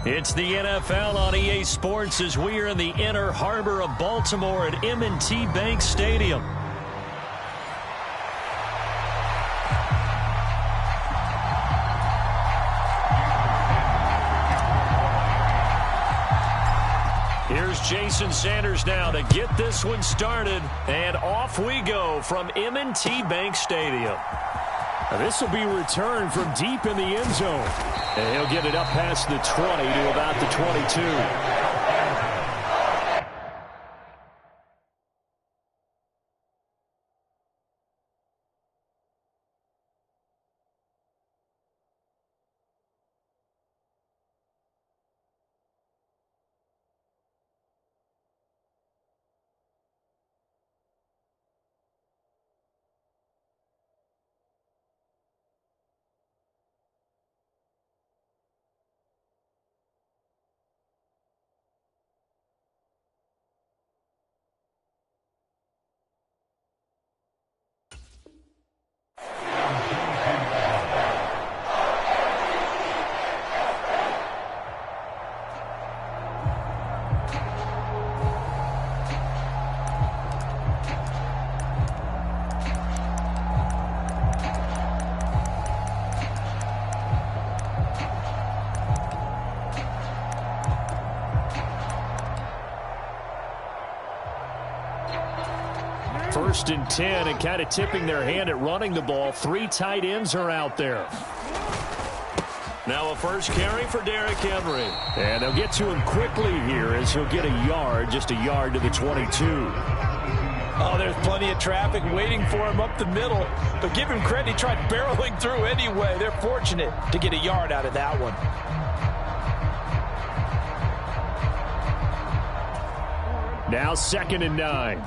It's the NFL on EA Sports as we are in the inner harbor of Baltimore at M&T Bank Stadium. Here's Jason Sanders now to get this one started, and off we go from M&T Bank Stadium. This will be returned from deep in the end zone. And he'll get it up past the 20 to about the 22. First and 10, and kind of tipping their hand at running the ball. 3 tight ends are out there. Now a first carry for Derrick Henry. And they'll get to him quickly here as he'll get a yard, just a yard to the 22. Oh, there's plenty of traffic waiting for him up the middle. But give him credit, he tried barreling through anyway. They're fortunate to get a yard out of that one. Now 2nd and 9.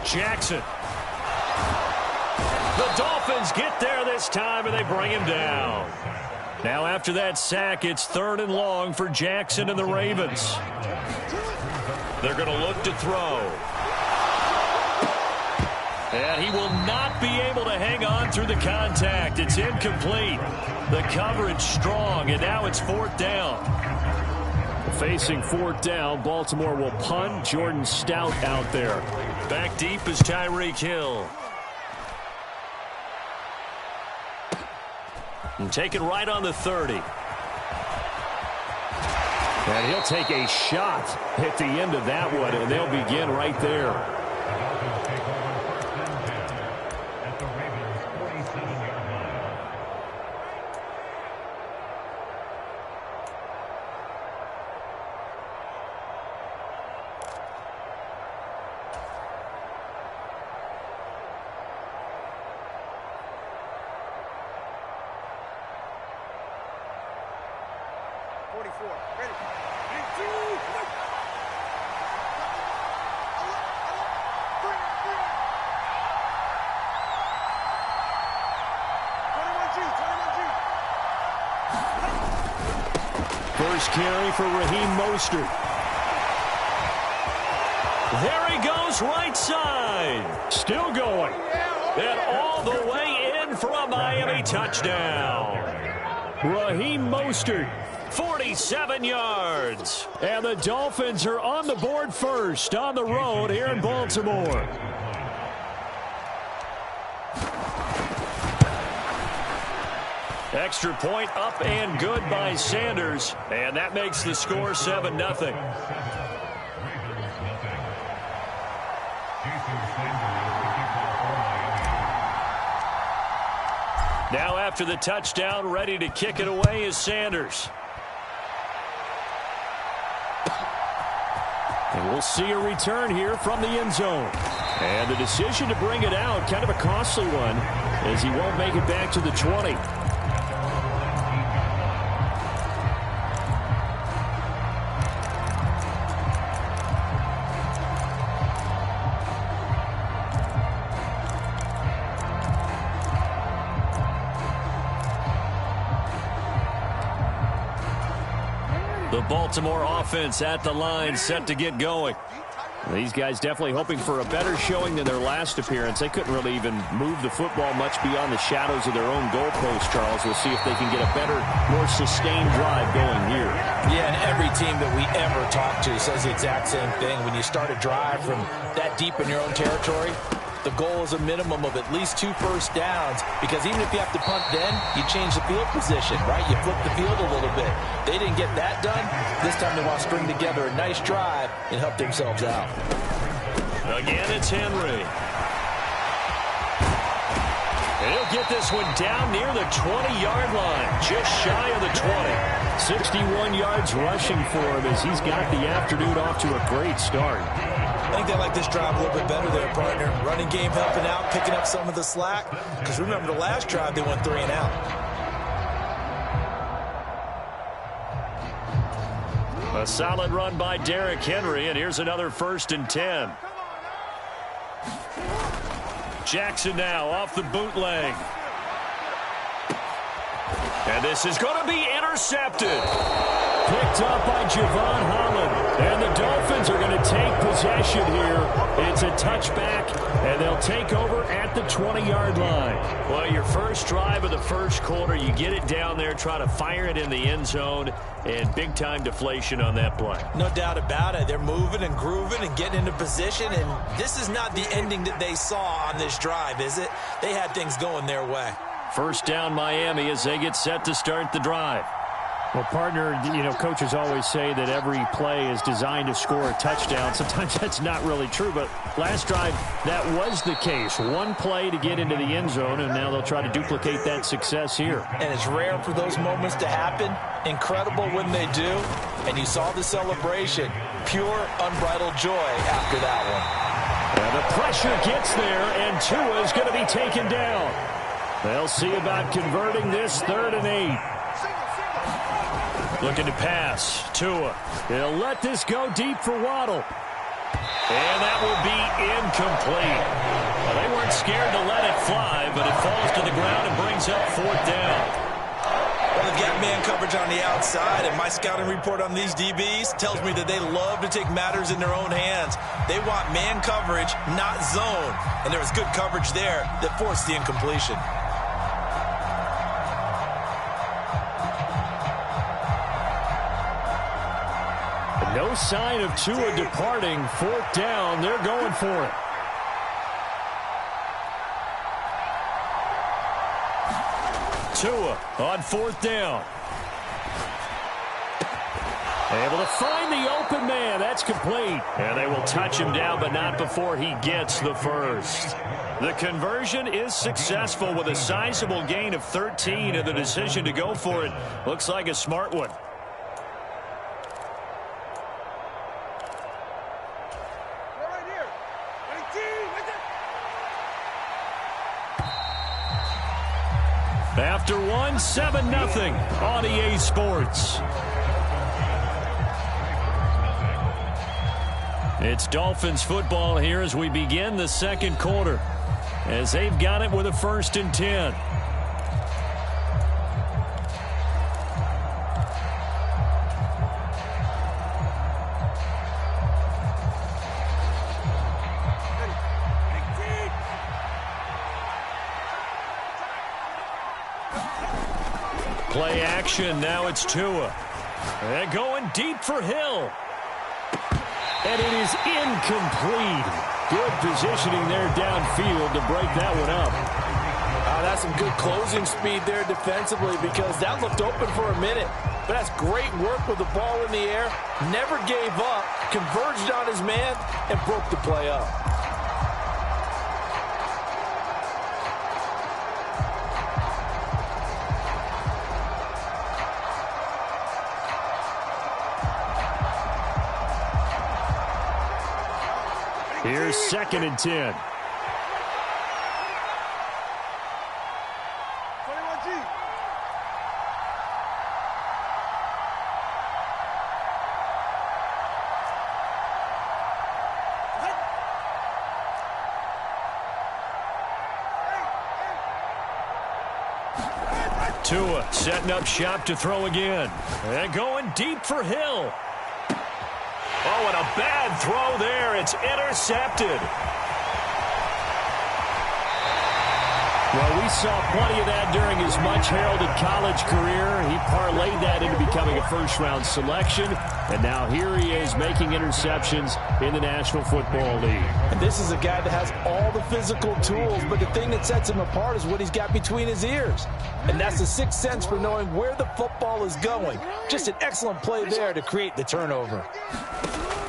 Jackson. The Dolphins get there this time, and they bring him down. Now after that sack, it's 3rd and long for Jackson and the Ravens. They're going to look to throw. And he will not be able to hang on through the contact. It's incomplete. The coverage strong, and now it's 4th down. Facing 4th down, Baltimore will punt. Jordan Stout out there. Back deep is Tyreek Hill. And taken right on the 30. And he'll take a shot at the end of that one, and they'll begin right there. First carry for Raheem Mostert. There he goes, right side. Still going. And all the way in for a Miami touchdown. Raheem Mostert. 47 yards. And the Dolphins are on the board first on the road here in Baltimore. Extra point up and good by Sanders. And that makes the score 7-0. Now after the touchdown, ready to kick it away is Sanders. And we'll see a return here from the end zone. And the decision to bring it out, kind of a costly one, as he won't make it back to the 20. The Baltimore offense at the line, set to get going. These guys definitely hoping for a better showing than their last appearance. They couldn't really even move the football much beyond the shadows of their own goalpost, Charles. We'll see if they can get a better, more sustained drive going here. Yeah, and every team that we ever talk to says the exact same thing. When you start a drive from that deep in your own territory, the goal is a minimum of at least 2 first downs, because even if you have to punt then, you change the field position, right? You flip the field a little bit. They didn't get that done. This time they want to string together a nice drive and help themselves out. Again, it's Henry. He'll get this one down near the 20-yard line, just shy of the 20. 61 yards rushing for him as he's got the afternoon off to a great start. I think they like this drive a little bit better there, partner. Running game helping out, picking up some of the slack. Because remember, the last drive, they went 3 and out. A solid run by Derrick Henry, and here's another 1st and 10. Jackson now off the bootleg. And this is going to be intercepted. Picked up by Javon Holland. And the Dolphins are going to take possession here. It's a touchback, and they'll take over at the 20-yard line. Well, your first drive of the first quarter, you get it down there, try to fire it in the end zone, and big-time deflation on that play. No doubt about it. They're moving and grooving and getting into position, and this is not the ending that they saw on this drive, is it? They had things going their way. First down Miami as they get set to start the drive. Well, partner, you know, coaches always say that every play is designed to score a touchdown. Sometimes that's not really true, but last drive, that was the case. One play to get into the end zone, and now they'll try to duplicate that success here. And it's rare for those moments to happen. Incredible when they do. And you saw the celebration. Pure, unbridled joy after that one. And the pressure gets there, and Tua is going to be taken down. They'll see about converting this 3rd and 8. Looking to pass. Tua. He'll let this go deep for Waddle. And that will be incomplete. Well, they weren't scared to let it fly, but it falls to the ground and brings up 4th down. Well, they've got man coverage on the outside, and my scouting report on these DBs tells me that they love to take matters in their own hands. They want man coverage, not zone. And there was good coverage there that forced the incompletion. No sign of Tua departing. 4th down. They're going for it. Tua on 4th down. Able to find the open man. That's complete. And they will touch him down, but not before he gets the first. The conversion is successful with a sizable gain of 13, and the decision to go for it looks like a smart one. After one, 7-0 on EA Sports. It's Dolphins football here as we begin the second quarter, as they've got it with a 1st and 10. Play action. Now it's Tua. And going deep for Hill. And it is incomplete. Good positioning there downfield to break that one up. That's some good closing speed there defensively, because that looked open for a minute. But that's great work with the ball in the air. Never gave up. Converged on his man and broke the play up. Here's 2nd and 10. Tua setting up shop to throw again. And going deep for Hill. Oh, and a bad throw there. It's intercepted. Well, we saw plenty of that during his much-heralded college career. He parlayed that into becoming a first-round selection, and now here he is making interceptions in the National Football League. And this is a guy that has all the physical tools, but the thing that sets him apart is what he's got between his ears. And that's the sixth sense for knowing where the football is going. Just an excellent play there to create the turnover.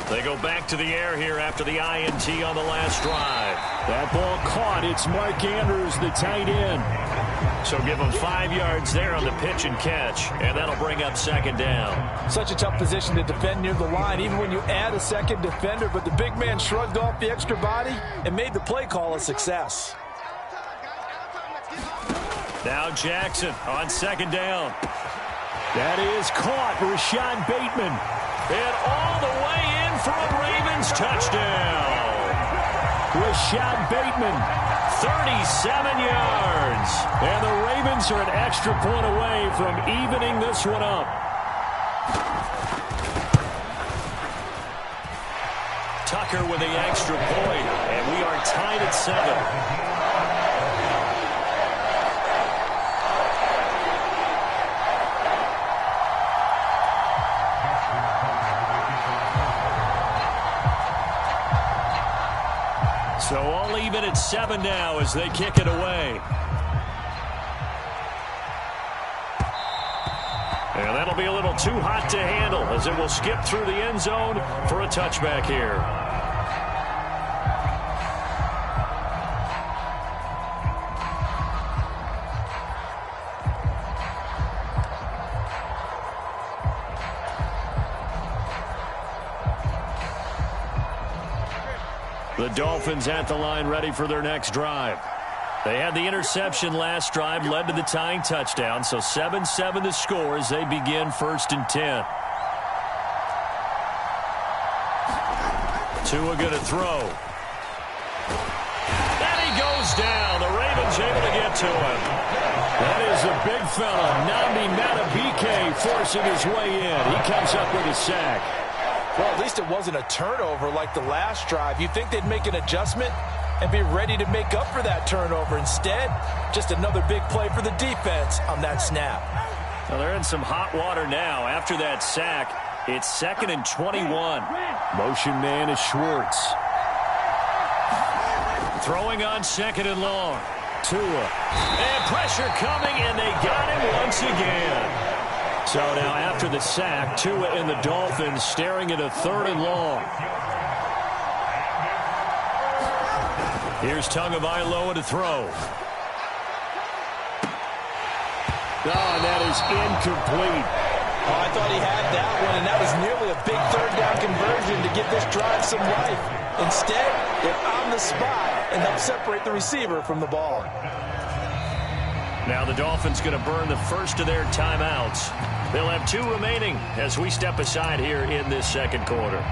They go back to the air here after the INT on the last drive. That ball caught. It's Mark Andrews, the tight end. So give him 5 yards there on the pitch and catch, and that'll bring up second down. Such a tough position to defend near the line, even when you add a second defender, but the big man shrugged off the extra body and made the play call a success. Now Jackson on second down. That is caught. Rashad Bateman. And all the way in for a Ravens touchdown. Rashad Bateman. 37 yards. And the Ravens are an extra point away from evening this one up. Tucker with the extra point, and we are tied at 7. So all even at 7 now as they kick it away. And that'll be a little too hot to handle as it will skip through the end zone for a touchback here. The Dolphins at the line ready for their next drive. They had the interception last drive, led to the tying touchdown, so 7-7 the score as they begin 1st and 10. Tua going to throw. And he goes down. The Ravens able to get to him. That is a big fella. Nnamdi Madubuike forcing his way in. He comes up with a sack. Well, at least it wasn't a turnover like the last drive. You'd think they'd make an adjustment and be ready to make up for that turnover. Instead, just another big play for the defense on that snap. Well, they're in some hot water now. After that sack, it's 2nd and 21. Motion man is Schwartz. Throwing on 2nd and long. Tua. And pressure coming, and they got him once again. So now after the sack, Tua and the Dolphins staring at a 3rd and long. Here's Tagovailoa to throw. Oh, and that is incomplete. Oh, I thought he had that one, and that was nearly a big 3rd down conversion to give this drive some life. Instead, they're on the spot and help separate the receiver from the ball. Now the Dolphins going to burn the first of their timeouts. They'll have 2 remaining as we step aside here in this 2nd quarter.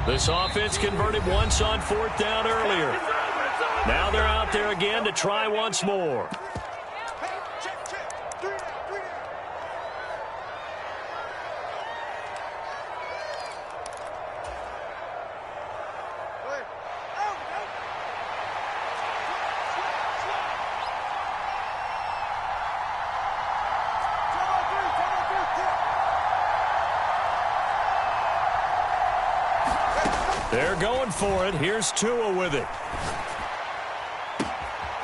This offense converted once on 4th down earlier. Now they're out there again to try once more. They're going for it. Here's Tua with it.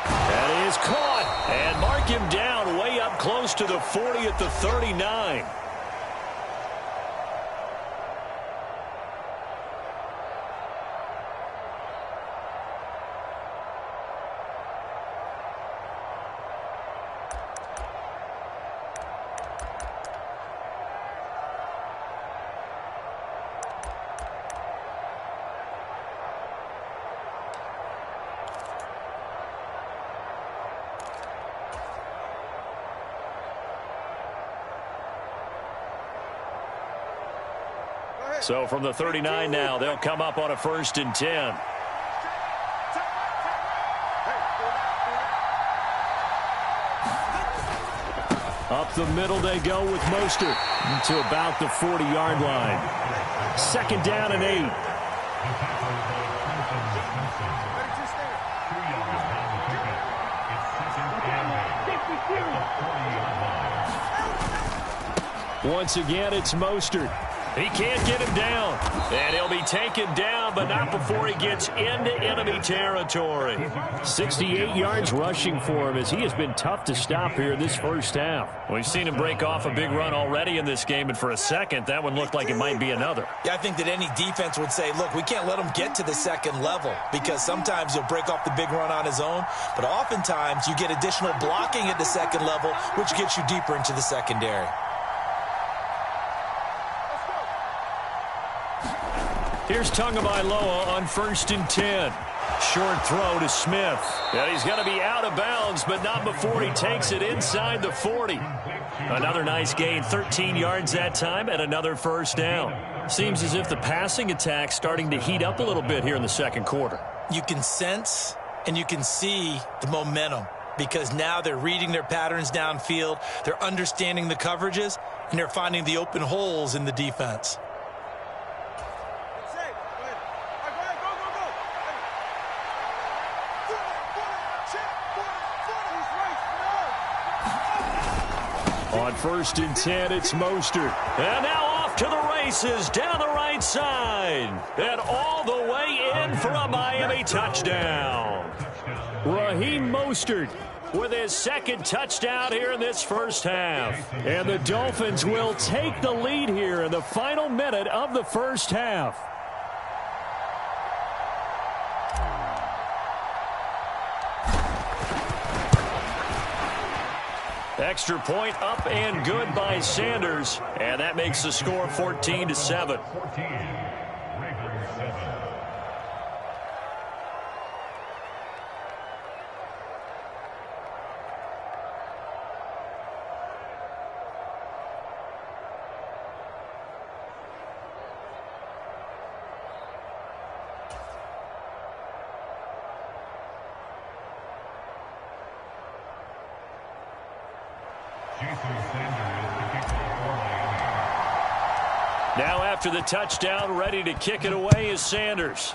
That is caught. And mark him down way up close to the 40 at the 39. So from the 39 now, they'll come up on a 1st and 10. Up the middle they go with Mostert to about the 40-yard line. 2nd down and 8. Once again, it's Mostert. He can't get him down. And he'll be taken down, but not before he gets into enemy territory. 68 yards rushing for him as he has been tough to stop here in this first half. We've seen him break off a big run already in this game, and for a second, that one looked like it might be another. Yeah, I think that any defense would say, look, we can't let him get to the second level because sometimes he'll break off the big run on his own, but oftentimes you get additional blocking at the second level, which gets you deeper into the secondary. Here's Tagovailoa on 1st and 10. Short throw to Smith. And he's going to be out of bounds, but not before he takes it inside the 40. Another nice gain, 13 yards that time, and another 1st down. Seems as if the passing attack's starting to heat up a little bit here in the second quarter. You can sense and you can see the momentum because now they're reading their patterns downfield, they're understanding the coverages, and they're finding the open holes in the defense. On 1st and 10, it's Mostert. And now off to the races down the right side. And all the way in for a Miami touchdown. Raheem Mostert with his 2nd touchdown here in this first half. And the Dolphins will take the lead here in the final minute of the first half. Extra point up and good by Sanders. And that makes the score 14-7. Now after the touchdown, ready to kick it away is Sanders.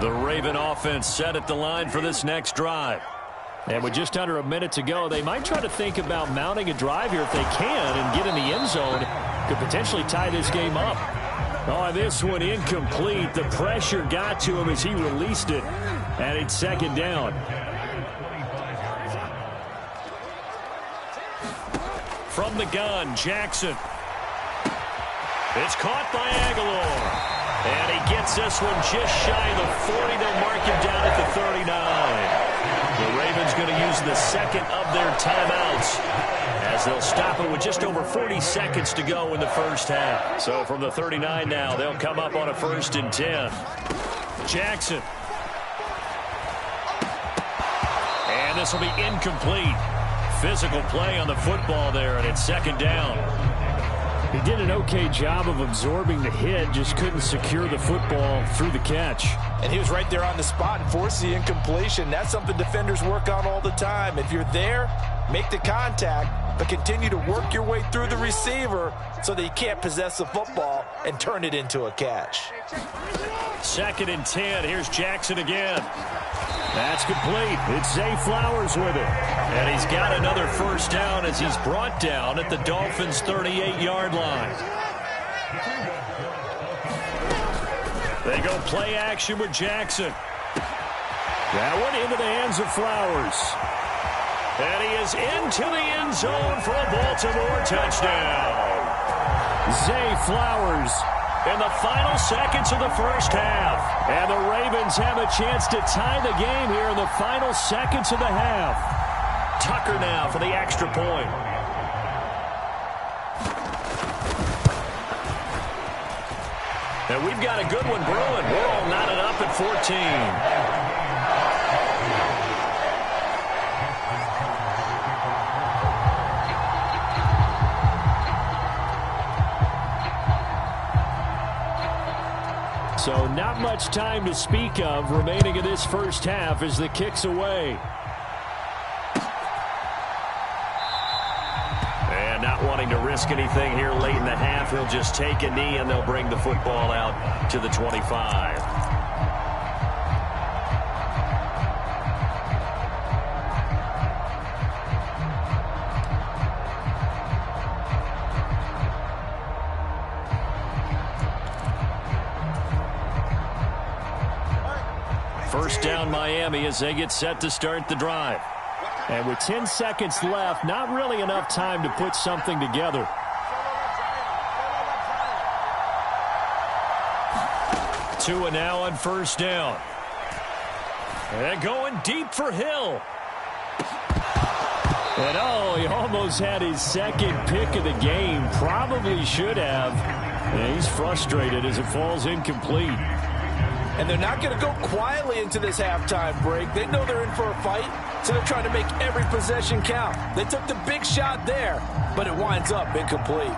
The Raven offense set at the line for this next drive. And with just under a minute to go, they might try to think about mounting a drive here if they can and get in the end zone. Could potentially tie this game up. Oh, this one incomplete. The pressure got to him as he released it. And it's 2nd down. From the gun, Jackson. It's caught by Aguilar. And he gets this one just shy of the 40. They'll mark him down at the 39. The Ravens going to use the 2nd of their timeouts as they'll stop it with just over 40 seconds to go in the first half. So from the 39 now, they'll come up on a 1st and 10. Jackson. And this will be incomplete. Physical play on the football there, and it's 2nd down. He did an okay job of absorbing the hit, just couldn't secure the football through the catch. And he was right there on the spot and forced the incompletion. That's something defenders work on all the time. If you're there, make the contact, but continue to work your way through the receiver so that you can't possess the football and turn it into a catch. 2nd and 10. Here's Jackson again. That's complete. It's Zay Flowers with it. And he's got another 1st down as he's brought down at the Dolphins' 38-yard line. They go play action with Jackson. That one into the hands of Flowers. And he is into the end zone for a Baltimore touchdown. Zay Flowers in the final seconds of the first half. And the Ravens have a chance to tie the game here in the final seconds of the half. Tucker now for the extra point. And we've got a good one brewing. We're all knotted up at 14. So not much time to speak of remaining in this first half as the kick's away. And not wanting to risk anything here late in the half, he'll just take a knee and they'll bring the football out to the 25. First down Miami as they get set to start the drive. And with 10 seconds left, not really enough time to put something together. Tua now on first down. And going deep for Hill. And oh, he almost had his second pick of the game. Probably should have. And he's frustrated as it falls incomplete. And they're not going to go quietly into this halftime break. They know they're in for a fight, so they're trying to make every possession count. They took the big shot there, but it winds up incomplete.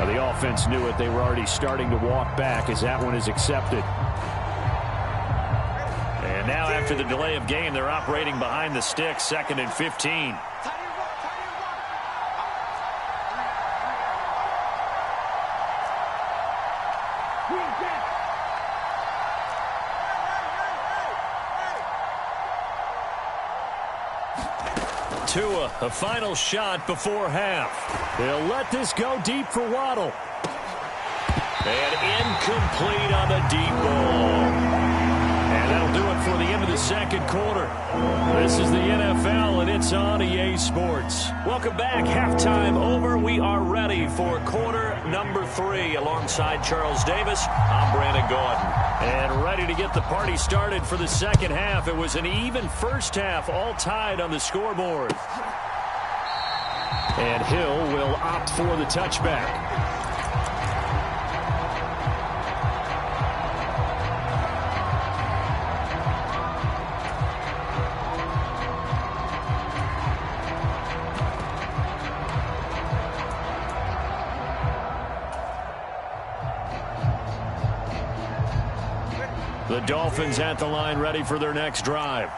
The offense knew it. They were already starting to walk back as that one is accepted. And now after the delay of game, they're operating behind the sticks, 2nd and 15. Tua, a final shot before half. They'll let this go deep for Waddle. And incomplete on the deep ball. And that'll do it for the end of the second quarter. This is the NFL, and it's on EA Sports. Welcome back. Halftime over. We are ready for quarter number 3. Alongside Charles Davis, I'm Brandon Gordon. And ready to get the party started for the second half. It was an even first half, all tied on the scoreboard. And Hill will opt for the touchback. The Dolphins at the line ready for their next drive.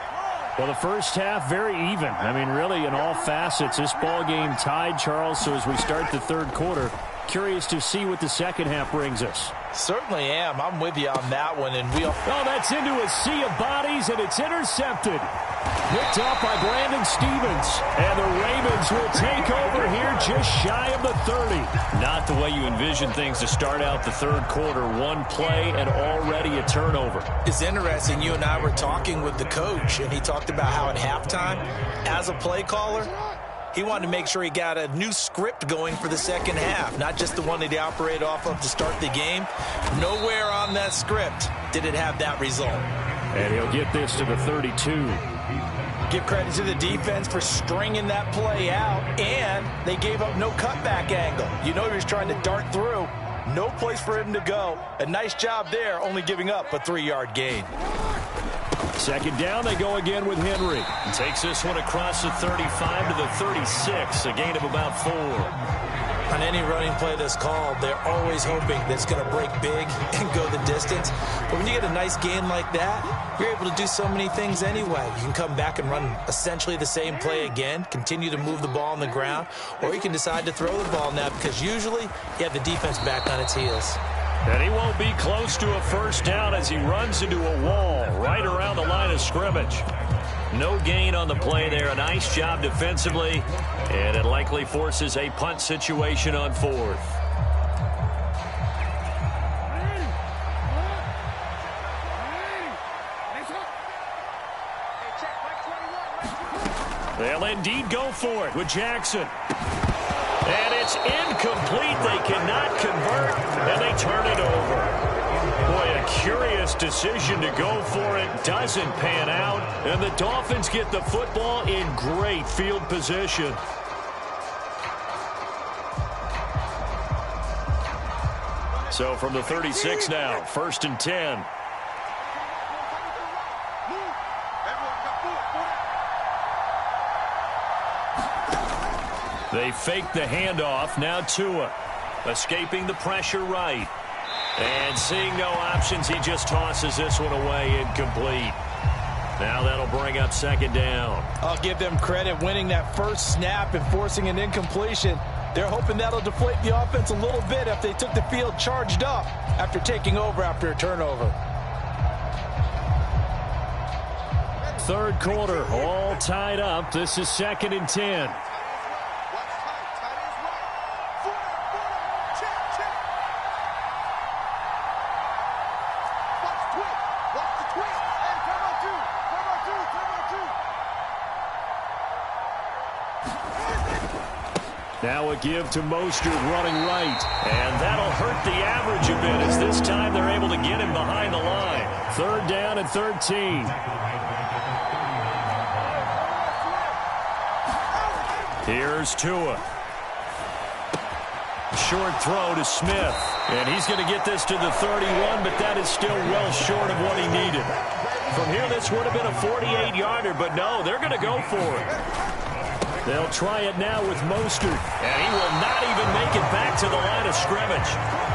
Well, the first half, very even. I mean, really, in all facets, this ball game tied, Charles. So as we start the third quarter, curious to see what the second half brings us. Certainly am. I'm with you on that one. And oh, that's into a sea of bodies, and it's intercepted. Picked up by Brandon Stevens. And the Ravens will take over here just shy of the 30. Not the way you envision things to start out the third quarter. One play and already a turnover. It's interesting. You and I were talking with the coach, and he talked about how at halftime, as a play caller, he wanted to make sure he got a new script going for the second half, not just the one that he operated off of to start the game. Nowhere on that script did it have that result. And he'll get this to the 32. Give credit to the defense for stringing that play out, and they gave up no cutback angle. You know he was trying to dart through. No place for him to go. A nice job there, only giving up a 3-yard gain. Second down, they go again with Henry. Takes this one across the 35 to the 36, a gain of about 4. On any running play that's called, they're always hoping that it's going to break big and go the distance. But when you get a nice gain like that, you're able to do so many things anyway. You can come back and run essentially the same play again, continue to move the ball on the ground, or you can decide to throw the ball now because usually you have the defense back on its heels. And he won't be close to a first down as he runs into a wall right around the line of scrimmage. No gain on the play there. A nice job defensively. And it likely forces a punt situation on fourth. They'll indeed go for it with Jackson. And it's incomplete. They cannot convert, and they turn it over. Boy, a curious decision to go for it. Doesn't pan out, and the Dolphins get the football in great field position. So from the 36 now, 1st and 10. They fake the handoff. Now Tua escaping the pressure right. And seeing no options, he just tosses this one away incomplete. Now that'll bring up 2nd down. I'll give them credit winning that first snap and forcing an incompletion. They're hoping that'll deflate the offense a little bit if they took the field charged up after taking over after a turnover. 3rd quarter, all tied up. This is 2nd and 10. Now a give to Mostert running right. And that'll hurt the average a bit as this time they're able to get him behind the line. 3rd down and 13. Here's Tua. Short throw to Smith. And he's going to get this to the 31, but that is still well short of what he needed. From here, this would have been a 48-yarder, but no, they're going to go for it. They'll try it now with Mostert, and he will not even make it back to the line of scrimmage.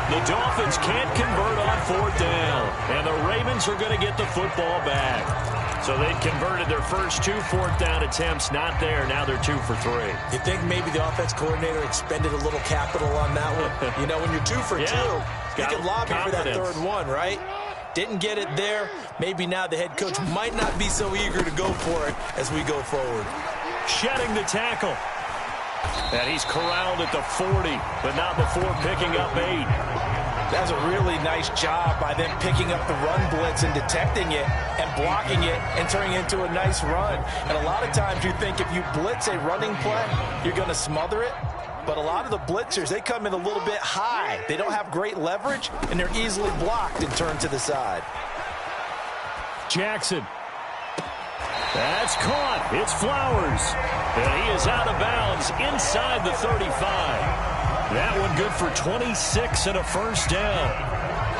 The Dolphins can't convert on 4th down, and the Ravens are going to get the football back. So they'd converted their first 2 4th down attempts, not there. Now they're 2 for 3. You think maybe the offense coordinator expended a little capital on that one? You know, when you're 2 for 2, you can lobby for that 3rd one, right? Didn't get it there. Maybe now the head coach might not be so eager to go for it as we go forward. Shedding the tackle. And he's corralled at the 40, but not before picking up 8. That's a really nice job by them picking up the run blitz and detecting it and blocking it and turning it into a nice run. And a lot of times you think if you blitz a running play, you're going to smother it. But a lot of the blitzers, they come in a little bit high. They don't have great leverage, and they're easily blocked and turned to the side. Jackson. That's caught. It's Flowers. And he is out of bounds inside the 35. That one good for 26 and a 1st down.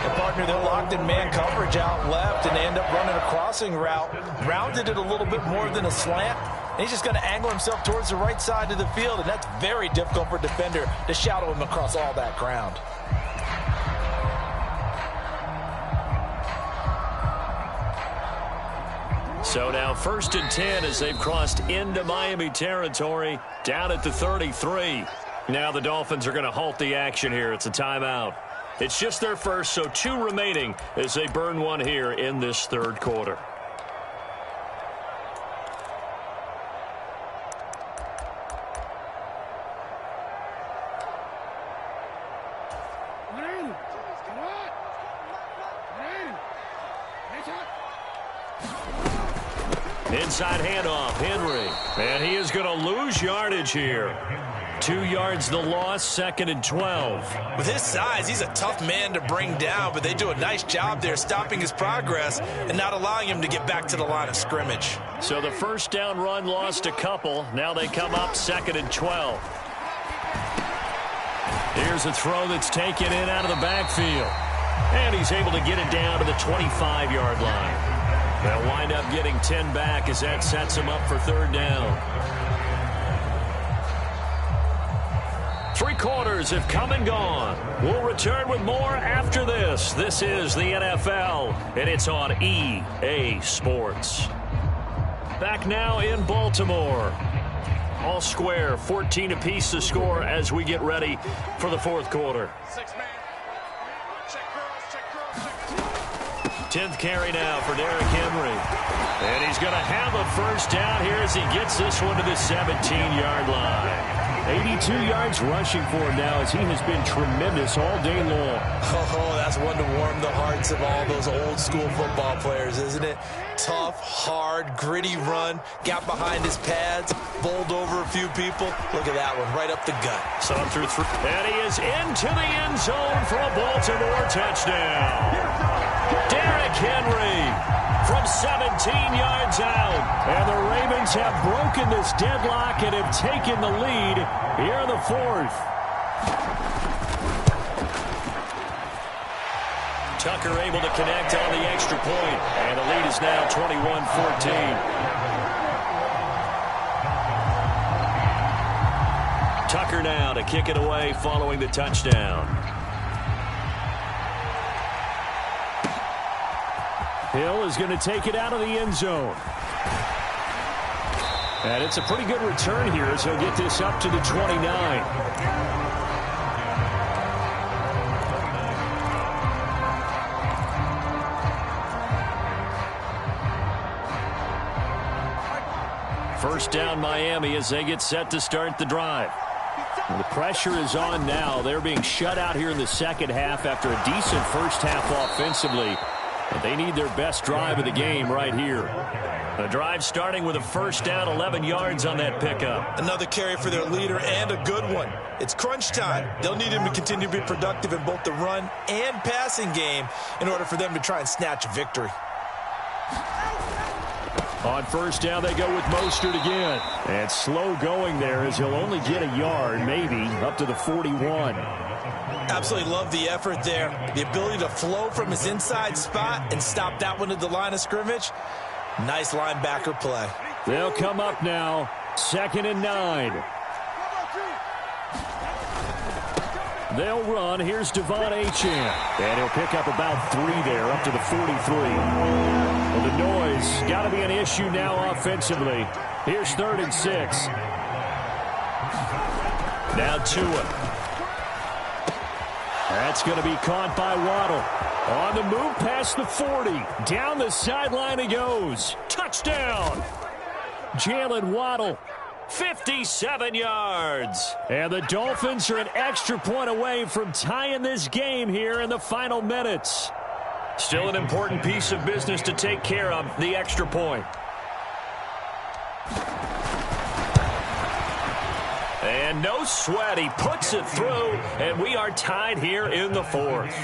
And partner, they're locked in man coverage out left, and they end up running a crossing route. Rounded it a little bit more than a slant. And he's just going to angle himself towards the right side of the field, and that's very difficult for a defender to shadow him across all that ground. So now 1st and 10 as they've crossed into Miami territory, down at the 33. Now the Dolphins are going to halt the action here. It's a timeout. It's just their first, so 2 remaining as they burn one here in this 3rd quarter. Inside handoff, Henry. And he is going to lose yardage here. 2 yards the loss, 2nd and 12. With his size, he's a tough man to bring down, but they do a nice job there stopping his progress and not allowing him to get back to the line of scrimmage. So the 1st down run lost a couple. Now they come up 2nd and 12. Here's a throw that's taken in out of the backfield. And he's able to get it down to the 25-yard line. They'll wind up getting 10 back as that sets him up for 3rd down. 3 quarters have come and gone. We'll return with more after this. This is the NFL, and it's on EA Sports. Back now in Baltimore. All square, 14 apiece to score as we get ready for the 4th quarter. 10th carry now for Derrick Henry. And he's going to have a first down here as he gets this one to the 17-yard line. 82 yards rushing for him now as he has been tremendous all day long. Oh, that's one to warm the hearts of all those old-school football players, isn't it? Tough, hard, gritty run, got behind his pads, bowled over a few people. Look at that one, right up the gut. Saw him through three. And he is into the end zone for a Baltimore touchdown. Derrick Henry from 17 yards out. And the Ravens have broken this deadlock and have taken the lead here in the fourth. Tucker able to connect on the extra point. And the lead is now 21-14. Tucker now to kick it away following the touchdown. Hill is going to take it out of the end zone. And it's a pretty good return here as he'll get this up to the 29. First down Miami as they get set to start the drive. And the pressure is on now. They're being shut out here in the second half after a decent first half offensively. And they need their best drive of the game right here. The drive starting with a first down, 11 yards on that pickup. Another carry for their leader and a good one. It's crunch time. They'll need him to continue to be productive in both the run and passing game in order for them to try and snatch a victory. On first down, they go with Mostert again. And slow going there as he'll only get a yard, maybe, up to the 41. Absolutely love the effort there. The ability to flow from his inside spot and stop that one at the line of scrimmage. Nice linebacker play. They'll come up now. 2nd and 9. They'll run. Here's Devon Achane. And he'll pick up about 3 there, up to the 43. Well, the noise got to be an issue now offensively. Here's 3rd and 6. Now Tua. That's going to be caught by Waddle. On the move past the 40. Down the sideline he goes. Touchdown. Jalen Waddle. 57 yards. And the Dolphins are an extra point away from tying this game here in the final minutes. Still an important piece of business to take care of, the extra point. And no sweat, he puts it through, and we are tied here in the fourth.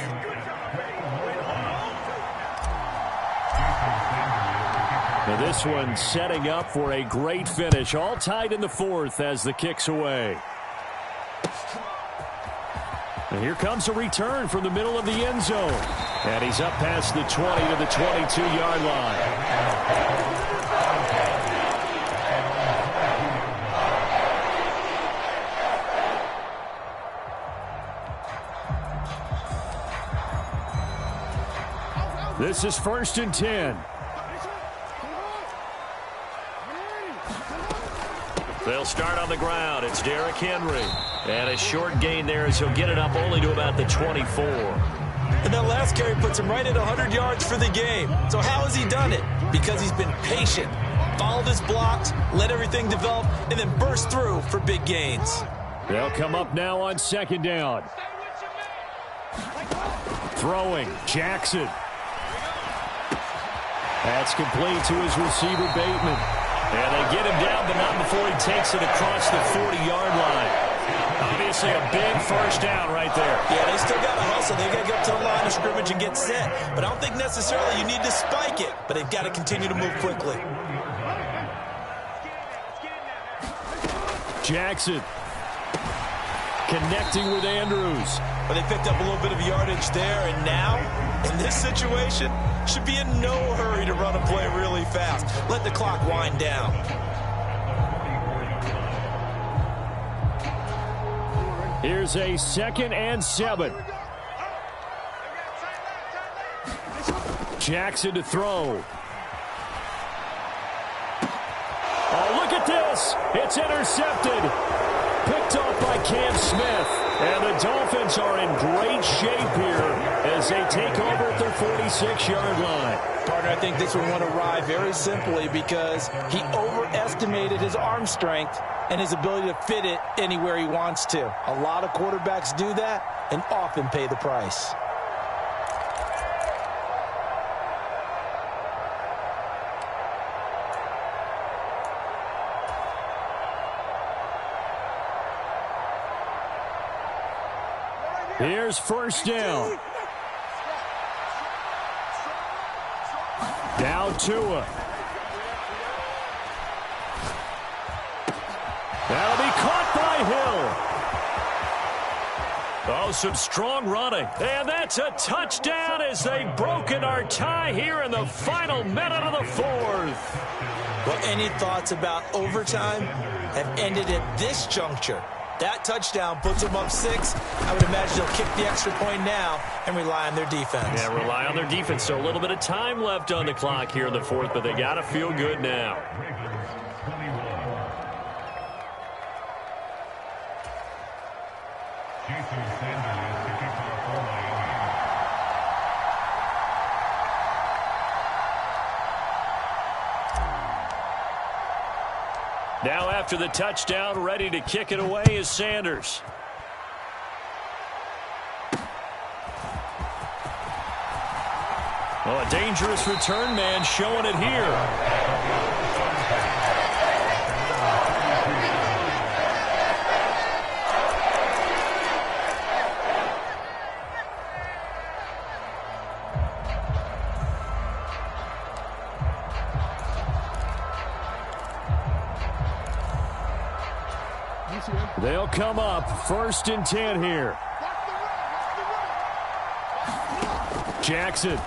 Now this one setting up for a great finish. All tied in the fourth as the kick's away. And here comes a return from the middle of the end zone. And he's up past the 20 to the 22-yard line. This is 1st and 10. They'll start on the ground. It's Derrick Henry. And a short gain there as he'll get it up only to about the 24. And that last carry puts him right at 100 yards for the game. So how has he done it? Because he's been patient, followed his blocks, let everything develop, and then burst through for big gains. They'll come up now on 2nd down. Throwing, Jackson. That's complete to his receiver, Bateman. And they get him down, but not before he takes it across the 40-yard line. Obviously a big first down right there. Yeah, they still got to hustle. They got to get to the line of scrimmage and get set. But I don't think necessarily you need to spike it. But they've got to continue to move quickly. Jackson connecting with Andrews. But they picked up a little bit of yardage there. And now, in this situation, should be in no hurry to run a play really fast. Let the clock wind down. Here's a 2nd and 7. Jackson to throw. Oh, look at this. It's intercepted. picked off by Cam Smith. And the Dolphins are in great shape here as they take over at their 46-yard line. Partner, I think this one went awry very simply because he overestimated his arm strength and his ability to fit it anywhere he wants to. A lot of quarterbacks do that and often pay the price. Here's first down. Now Tua. That'll be caught by Hill. Oh, some strong running. And that's a touchdown as they've broken our tie here in the final minute of the fourth. Well, any thoughts about overtime have ended at this juncture. That touchdown puts them up 6. I would imagine they'll kick the extra point now and rely on their defense. Yeah, rely on their defense. So a little bit of time left on the clock here in the fourth, but they got to feel good now. Now after the touchdown, ready to kick it away is Sanders. Oh, a dangerous return man showing it here. They'll come up 1st and 10 here. Jackson.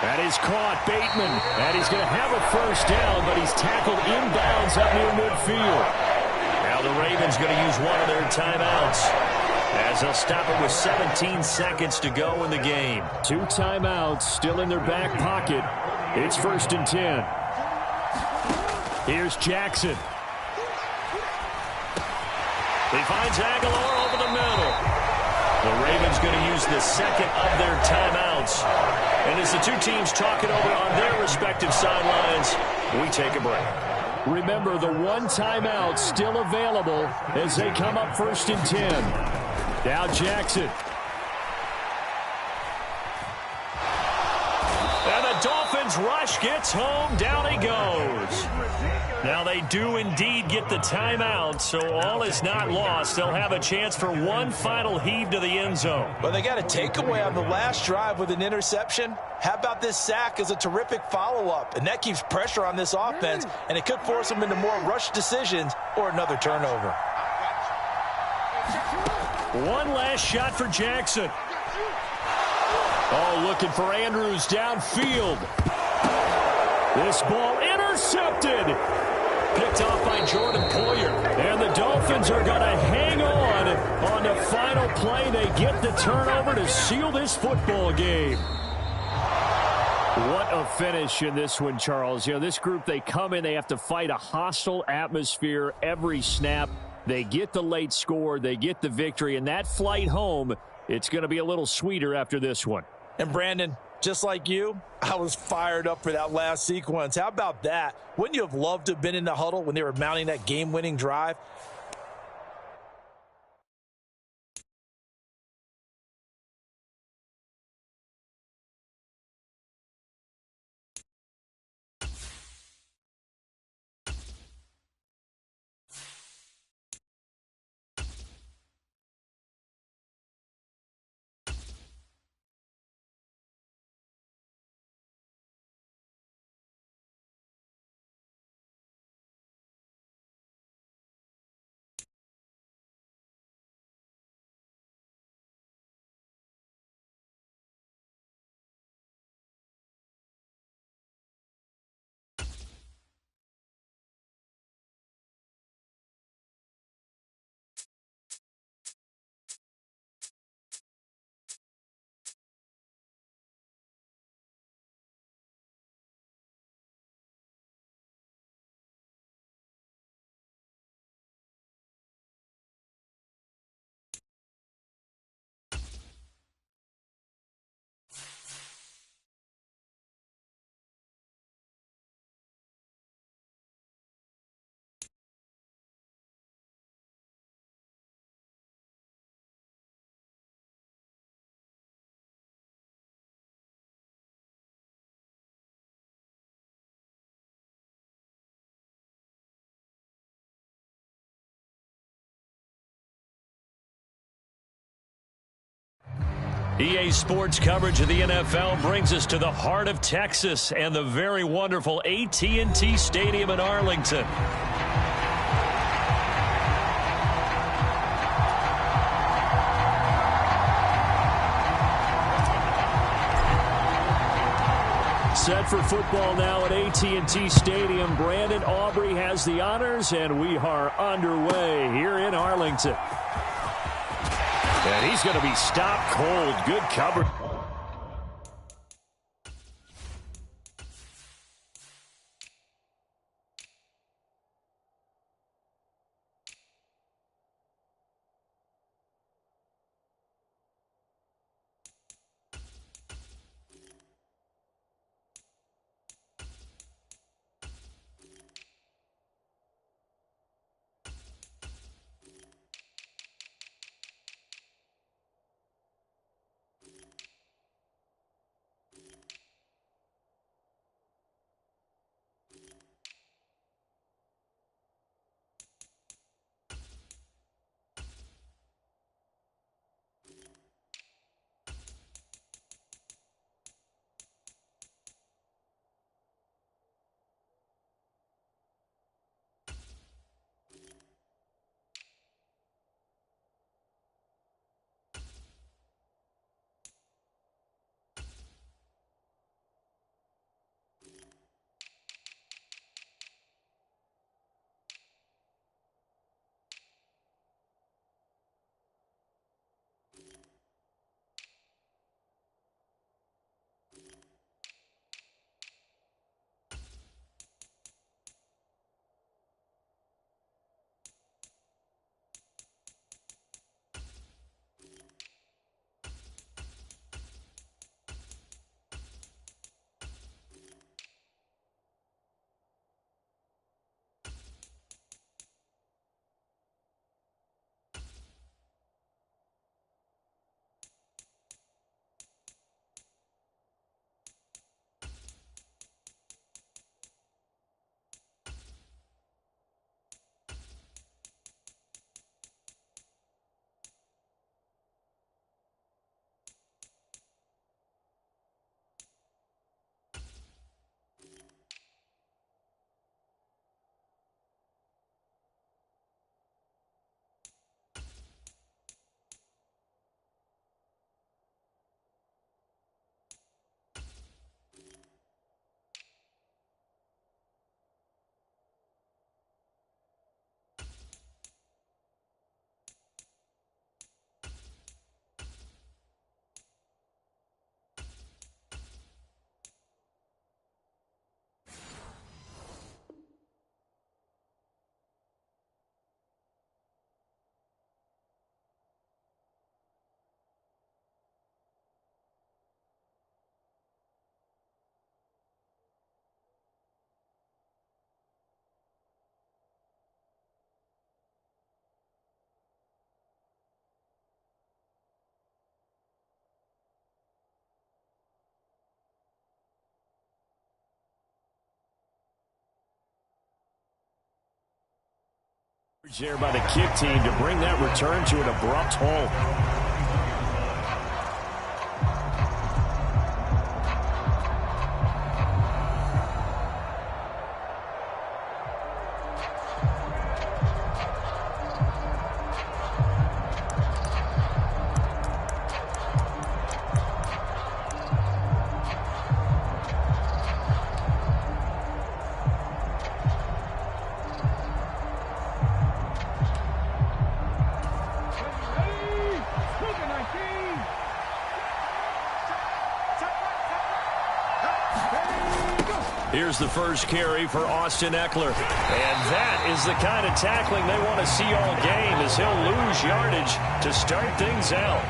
That is caught. Bateman. And he's going to have a first down, but he's tackled inbounds up near midfield. Now the Ravens going to use one of their timeouts as they'll stop it with 17 seconds to go in the game. 2 timeouts still in their back pocket. It's 1st and 10. Here's Jackson. He finds Aguilar over the middle. The Ravens going to use the second of their timeouts. And as the two teams talk it over on their respective sidelines, we take a break. Remember, the 1 timeout still available as they come up 1st and 10. Now Jackson. And the Dolphins rush gets home. Down he goes. Now they do indeed get the timeout, so all is not lost. They'll have a chance for one final heave to the end zone. Well, they got a takeaway on the last drive with an interception. How about this sack as a terrific follow-up? And that keeps pressure on this offense, and it could force them into more rushed decisions or another turnover. One last shot for Jackson. Oh, looking for Andrews downfield. This ball intercepted. Picked off by Jordan Poyer. And the Dolphins are going to hang on the final play. They get the turnover to seal this football game. What a finish in this one, Charles. You know, this group, they come in, they have to fight a hostile atmosphere every snap. They get the late score, they get the victory, and that flight home, it's going to be a little sweeter after this one. And Brandon, just like you, I was fired up for that last sequence. How about that? Wouldn't you have loved to have been in the huddle when they were mounting that game-winning drive? EA Sports coverage of the NFL brings us to the heart of Texas and the very wonderful AT&T Stadium in Arlington. Set for football now at AT&T Stadium. Brandon Aubrey has the honors, and we are underway here in Arlington. And he's going to be stopped cold. Good cover. There by the kick team to bring that return to an abrupt halt. Here's the first carry for Austin Eckler. And that is the kind of tackling they want to see all game, as he'll lose yardage to start things out.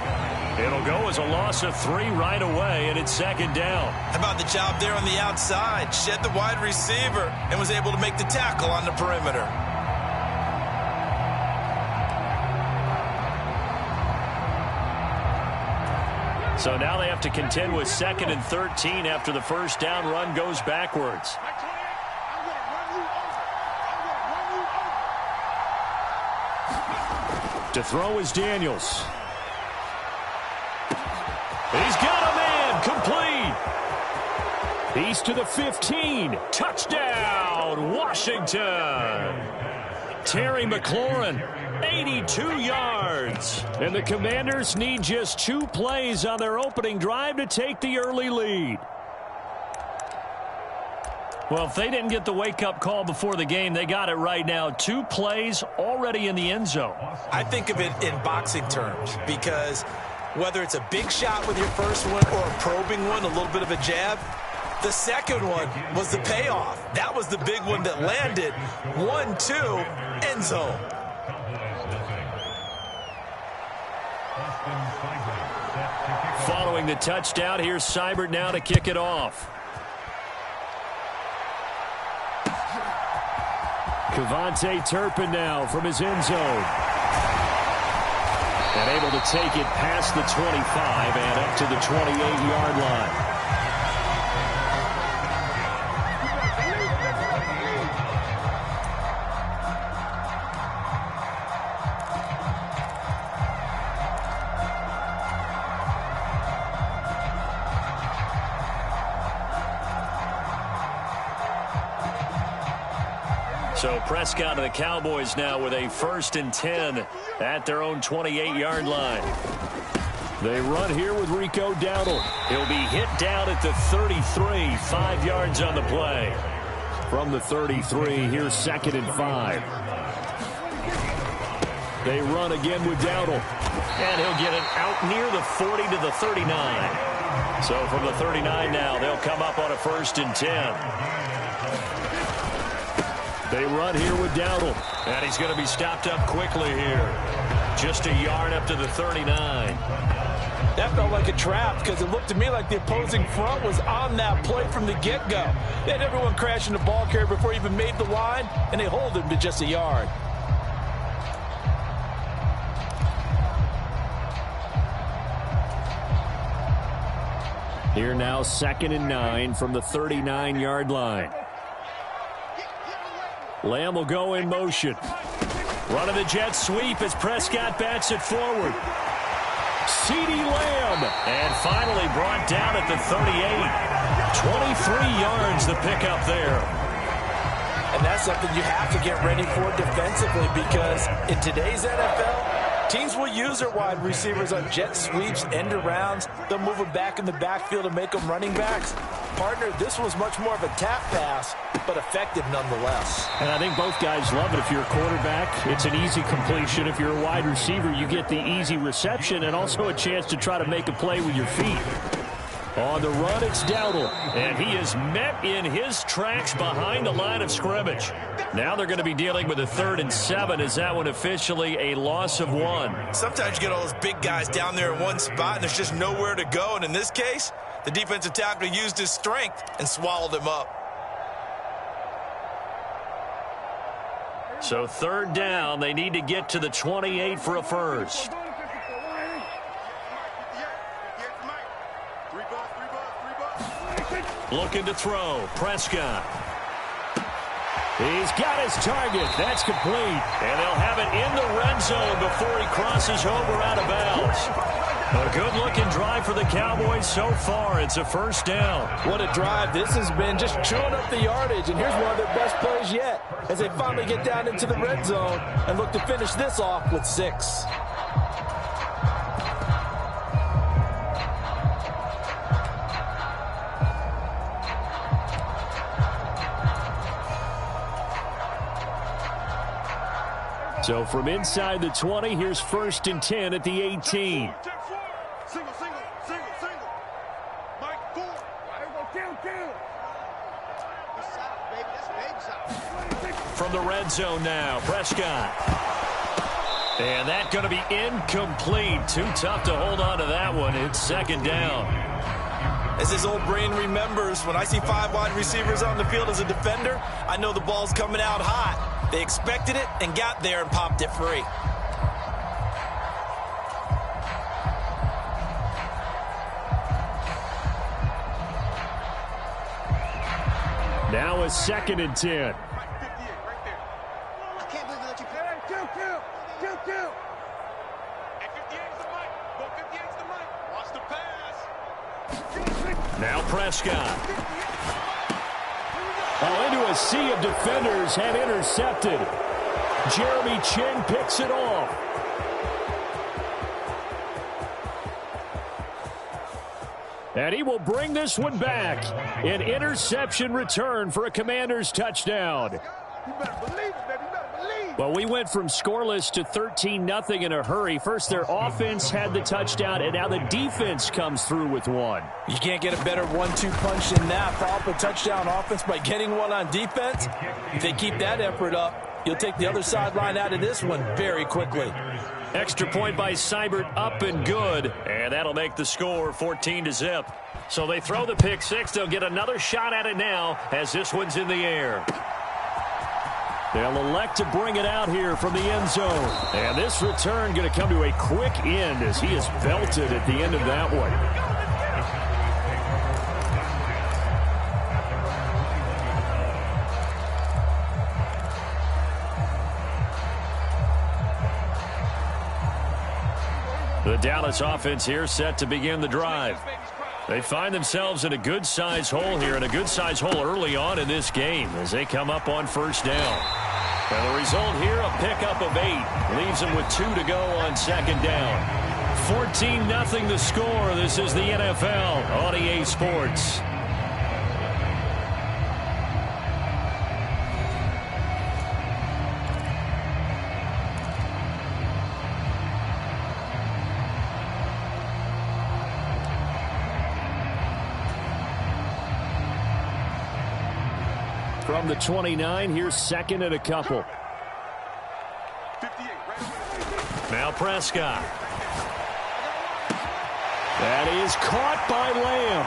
It'll go as a loss of 3 right away, and it's second down. How about the job there on the outside? Shed the wide receiver and was able to make the tackle on the perimeter. So now they have to contend with 2nd and 13 after the first down run goes backwards. To throw is Daniels. He's got a man. Complete. He's to the 15. Touchdown, Washington. Terry McLaurin, 82 yards. And the Commanders need just 2 plays on their opening drive to take the early lead. Well, if they didn't get the wake-up call before the game, they got it right now. 2 plays already in the end zone. I think of it in boxing terms because whether it's a big shot with your first one or a probing one, a little bit of a jab, the second one was the payoff. That was the big one that landed. 1-2, end zone. Following the touchdown, here's Seibert now to kick it off. Kevontae Turpin now from his end zone. And able to take it past the 25 and up to the 28-yard line. So Prescott and the Cowboys now with a 1st and 10 at their own 28-yard line. They run here with Rico Dowdle. He'll be hit down at the 33, 5 yards on the play. From the 33, here's 2nd and 5. They run again with Dowdle. And he'll get it out near the 40 to the 39. So from the 39 now, they'll come up on a 1st and 10. They run here with Dowdle. And he's going to be stopped up quickly here. Just a yard up to the 39. That felt like a trap because it looked to me like the opposing front was on that play from the get-go. They had everyone crashing the ball carrier before he even made the line, and they hold him to just a yard. Here now, 2nd and 9 from the 39-yard line. Lamb will go in motion. Running the jet sweep as Prescott bats it forward. CeeDee Lamb. And finally brought down at the 38. 23 yards the pickup there. And that's something you have to get ready for defensively because in today's NFL, teams will use their wide receivers on jet sweeps, end arounds. They'll move them back in the backfield and make them running backs. Partner, this was much more of a tap pass, but effective nonetheless. And I think both guys love it. If you're a quarterback, it's an easy completion. If you're a wide receiver, you get the easy reception and also a chance to try to make a play with your feet. On the run, it's Dowdle. And he is met in his tracks behind the line of scrimmage. Now they're going to be dealing with a 3rd and 7. Is that one officially a loss of 1? Sometimes you get all those big guys down there in one spot, and there's just nowhere to go. And in this case, the defensive tackle used his strength and swallowed him up. So 3rd down, they need to get to the 28 for a first. Looking to throw. Prescott. He's got his target. That's complete. And they'll have it in the red zone before he crosses over out of bounds. A good-looking drive for the Cowboys so far. It's a 1st down. What a drive. This has been just chewing up the yardage, and here's one of their best plays yet as they finally get down into the red zone and look to finish this off with 6. So from inside the 20, here's 1st and 10 at the 18. From the red zone now, Prescott. And that's going to be incomplete. Too tough to hold on to that one. It's 2nd down. As his old brain remembers, when I see 5 wide receivers on the field as a defender, I know the ball's coming out hot. They expected it and got there and popped it free. Now a 2nd and 10. Now Prescott. Oh, into a sea of defenders and intercepted. Jeremy Chinn picks it off. And he will bring this one back. An interception return for a Commanders touchdown. You better believe it, baby. You better believe it. Well, we went from scoreless to 13-0 in a hurry. First, their offense had the touchdown, and now the defense comes through with one. You can't get a better 1-2 punch than that. Follow up a touchdown offense by getting one on defense. If they keep that effort up, you'll take the other sideline out of this one very quickly. Extra point by Seibert, up and good. And that'll make the score 14-0. So they throw the pick six. They'll get another shot at it now as this one's in the air. They'll elect to bring it out here from the end zone. And this return going to come to a quick end as he is belted at the end of that one. The Dallas offense here set to begin the drive. They find themselves in a good-sized hole here, and a good-sized hole early on in this game as they come up on first down. And the result here, a pickup of 8. Leaves them with 2 to go on second down. 14-0 the score. This is the NFL on EA Sports. From the 29, here's second and a couple. Now Prescott. That is caught by Lamb.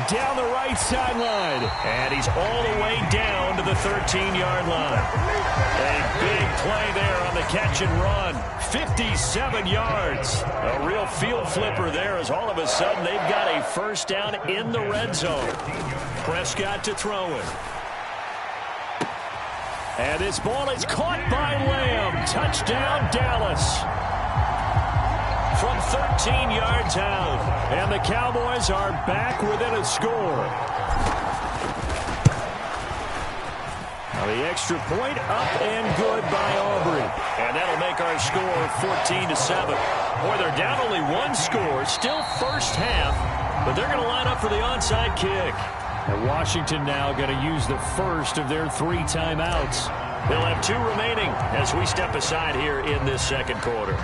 Down the right sideline. And he's all the way down to the 13-yard line. A big play there on the catch and run. 57 yards. A real field flipper there as all of a sudden they've got a first down in the red zone. Prescott to throw it. And this ball is caught by Lamb. Touchdown, Dallas. From 13 yards out. And the Cowboys are back within a score. Now the extra point up and good by Aubrey. And that'll make our score 14-7. Boy, they're down only one score. Still first half. But they're going to line up for the onside kick. And Washington now going to use the first of their 3 timeouts. They'll have 2 remaining as we step aside here in this second quarter.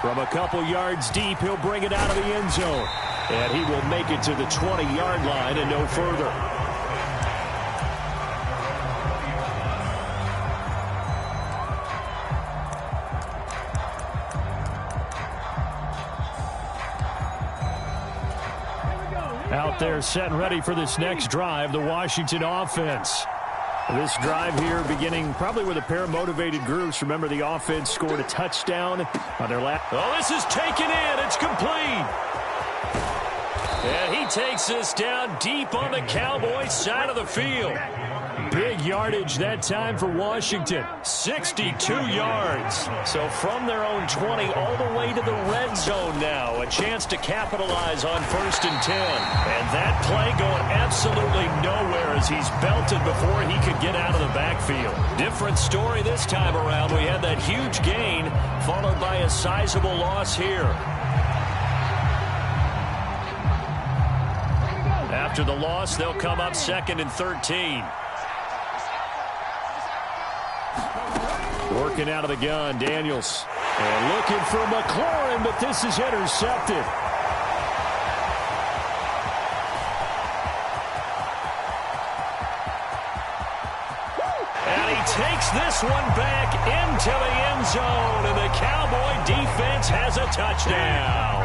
From a couple yards deep, he'll bring it out of the end zone. And he will make it to the 20-yard line and no further. Out there set and ready for this next drive, the Washington offense. This drive here beginning probably with a pair of motivated groups. Remember, the offense scored a touchdown on their last. Oh, this is taken in. It's complete. And he takes this down deep on the Cowboys side of the field. Big yardage that time for Washington. 62 yards. So from their own 20 all the way to the red zone now. A chance to capitalize on 1st and 10. And that play going absolutely nowhere as he's belted before he could get out of the backfield. Different story this time around. We had that huge gain followed by a sizable loss here. After the loss, they'll come up 2nd and 13. Working out of the gun, Daniels. And looking for McLaurin, but this is intercepted. And he takes this one back into the end zone, and the Cowboy defense has a touchdown.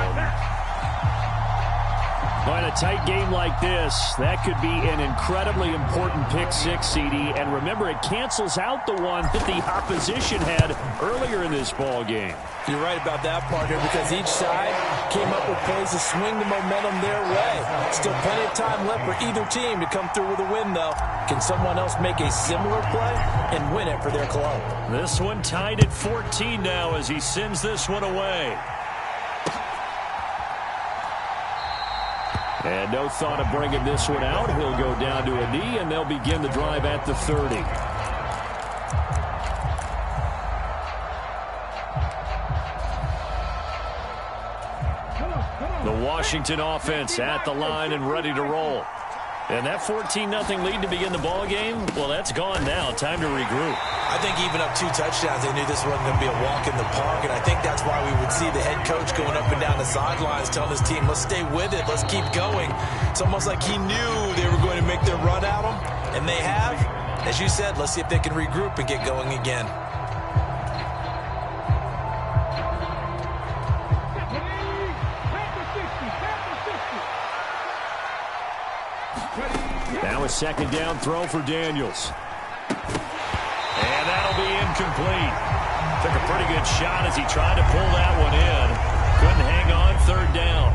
Well, in a tight game like this, that could be an incredibly important pick six, CD. And remember, it cancels out the one that the opposition had earlier in this ball game. You're right about that, partner, because each side came up with plays to swing the momentum their way. Still plenty of time left for either team to come through with a win, though. Can someone else make a similar play and win it for their club? This one tied at 14 now as he sends this one away. And no thought of bringing this one out. He'll go down to a knee, and they'll begin the drive at the 30. The Washington offense at the line and ready to roll. And that 14-0 lead to begin the ball game, well, that's gone now. Time to regroup. I think even up 2 touchdowns, they knew this wasn't going to be a walk in the park, and I think that's why we would see the head coach going up and down the sidelines telling his team, let's stay with it, let's keep going. It's almost like he knew they were going to make their run at him, and they have. As you said, let's see if they can regroup and get going again. Now a second down throw for Daniels. And that'll be incomplete. Took a pretty good shot as he tried to pull that one in. Couldn't hang on, third down.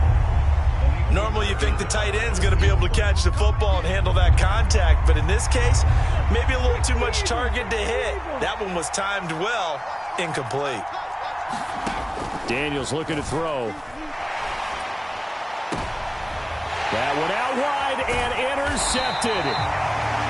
Normally you think the tight end's going to be able to catch the football and handle that contact, but in this case, maybe a little too much target to hit. That one was timed well, incomplete. Daniels looking to throw. That one out wide and intercepted.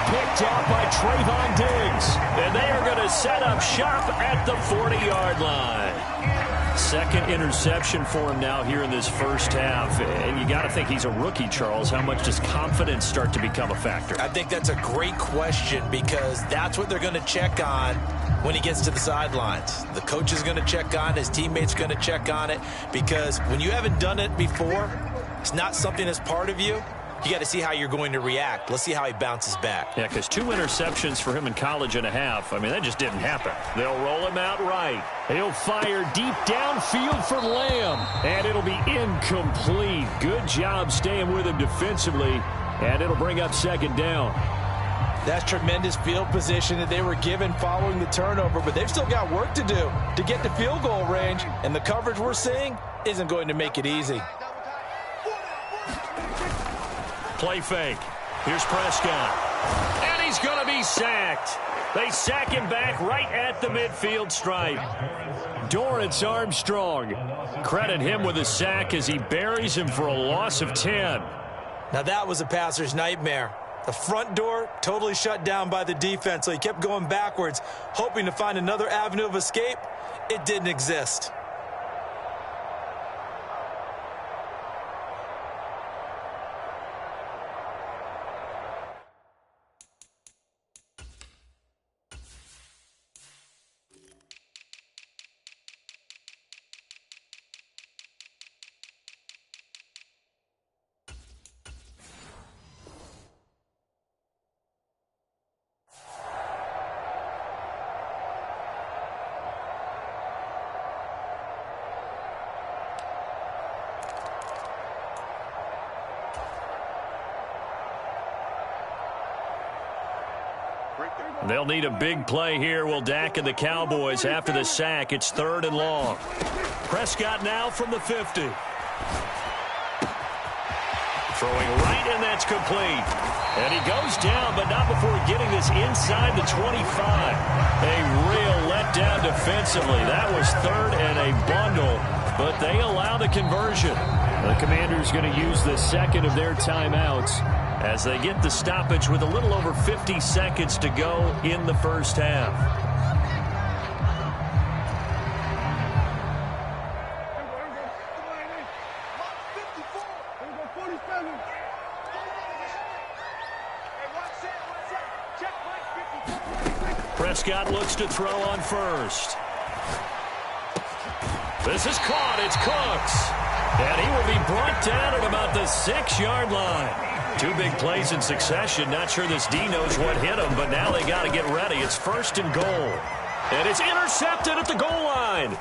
Picked off by Trayvon Diggs. And they are going to set up shop at the 40-yard line. Second interception for him now here in this first half. And you got to think he's a rookie, Charles. How much does confidence start to become a factor? I think that's a great question because that's what they're going to check on when he gets to the sidelines. The coach is going to check on it. His teammate's going to check on it because when you haven't done it before, it's not something that's part of you. You got to see how you're going to react. Let's see how he bounces back. Yeah, because 2 interceptions for him in college and a half. I mean, that just didn't happen. They'll roll him out right. He'll fire deep downfield for Lamb. And it'll be incomplete. Good job staying with him defensively. And it'll bring up second down. That's tremendous field position that they were given following the turnover. But they've still got work to do to get to field goal range. And the coverage we're seeing isn't going to make it easy. Play fake. Here's Prescott. And he's going to be sacked. They sack him back right at the midfield stripe. Dorrance Armstrong. Credit him with a sack as he buries him for a loss of 10. Now that was a passer's nightmare. The front door totally shut down by the defense, so he kept going backwards, hoping to find another avenue of escape. It didn't exist. They'll need a big play here. Will Dak and the Cowboys after the sack. It's 3rd and long. Prescott now from the 50. Throwing right, and that's complete. And he goes down, but not before getting this inside the 25. A real letdown defensively. That was 3rd and a bundle, but they allow the conversion. The Commanders going to use the second of their timeouts as they get the stoppage with a little over 50 seconds to go in the first half. Prescott looks to throw on first. This is caught. It's Cooks. And he will be brought down at about the 6-yard line. 2 big plays in succession. Not sure this D knows what hit him, but now they got to get ready. It's 1st and goal. And it's intercepted at the goal line.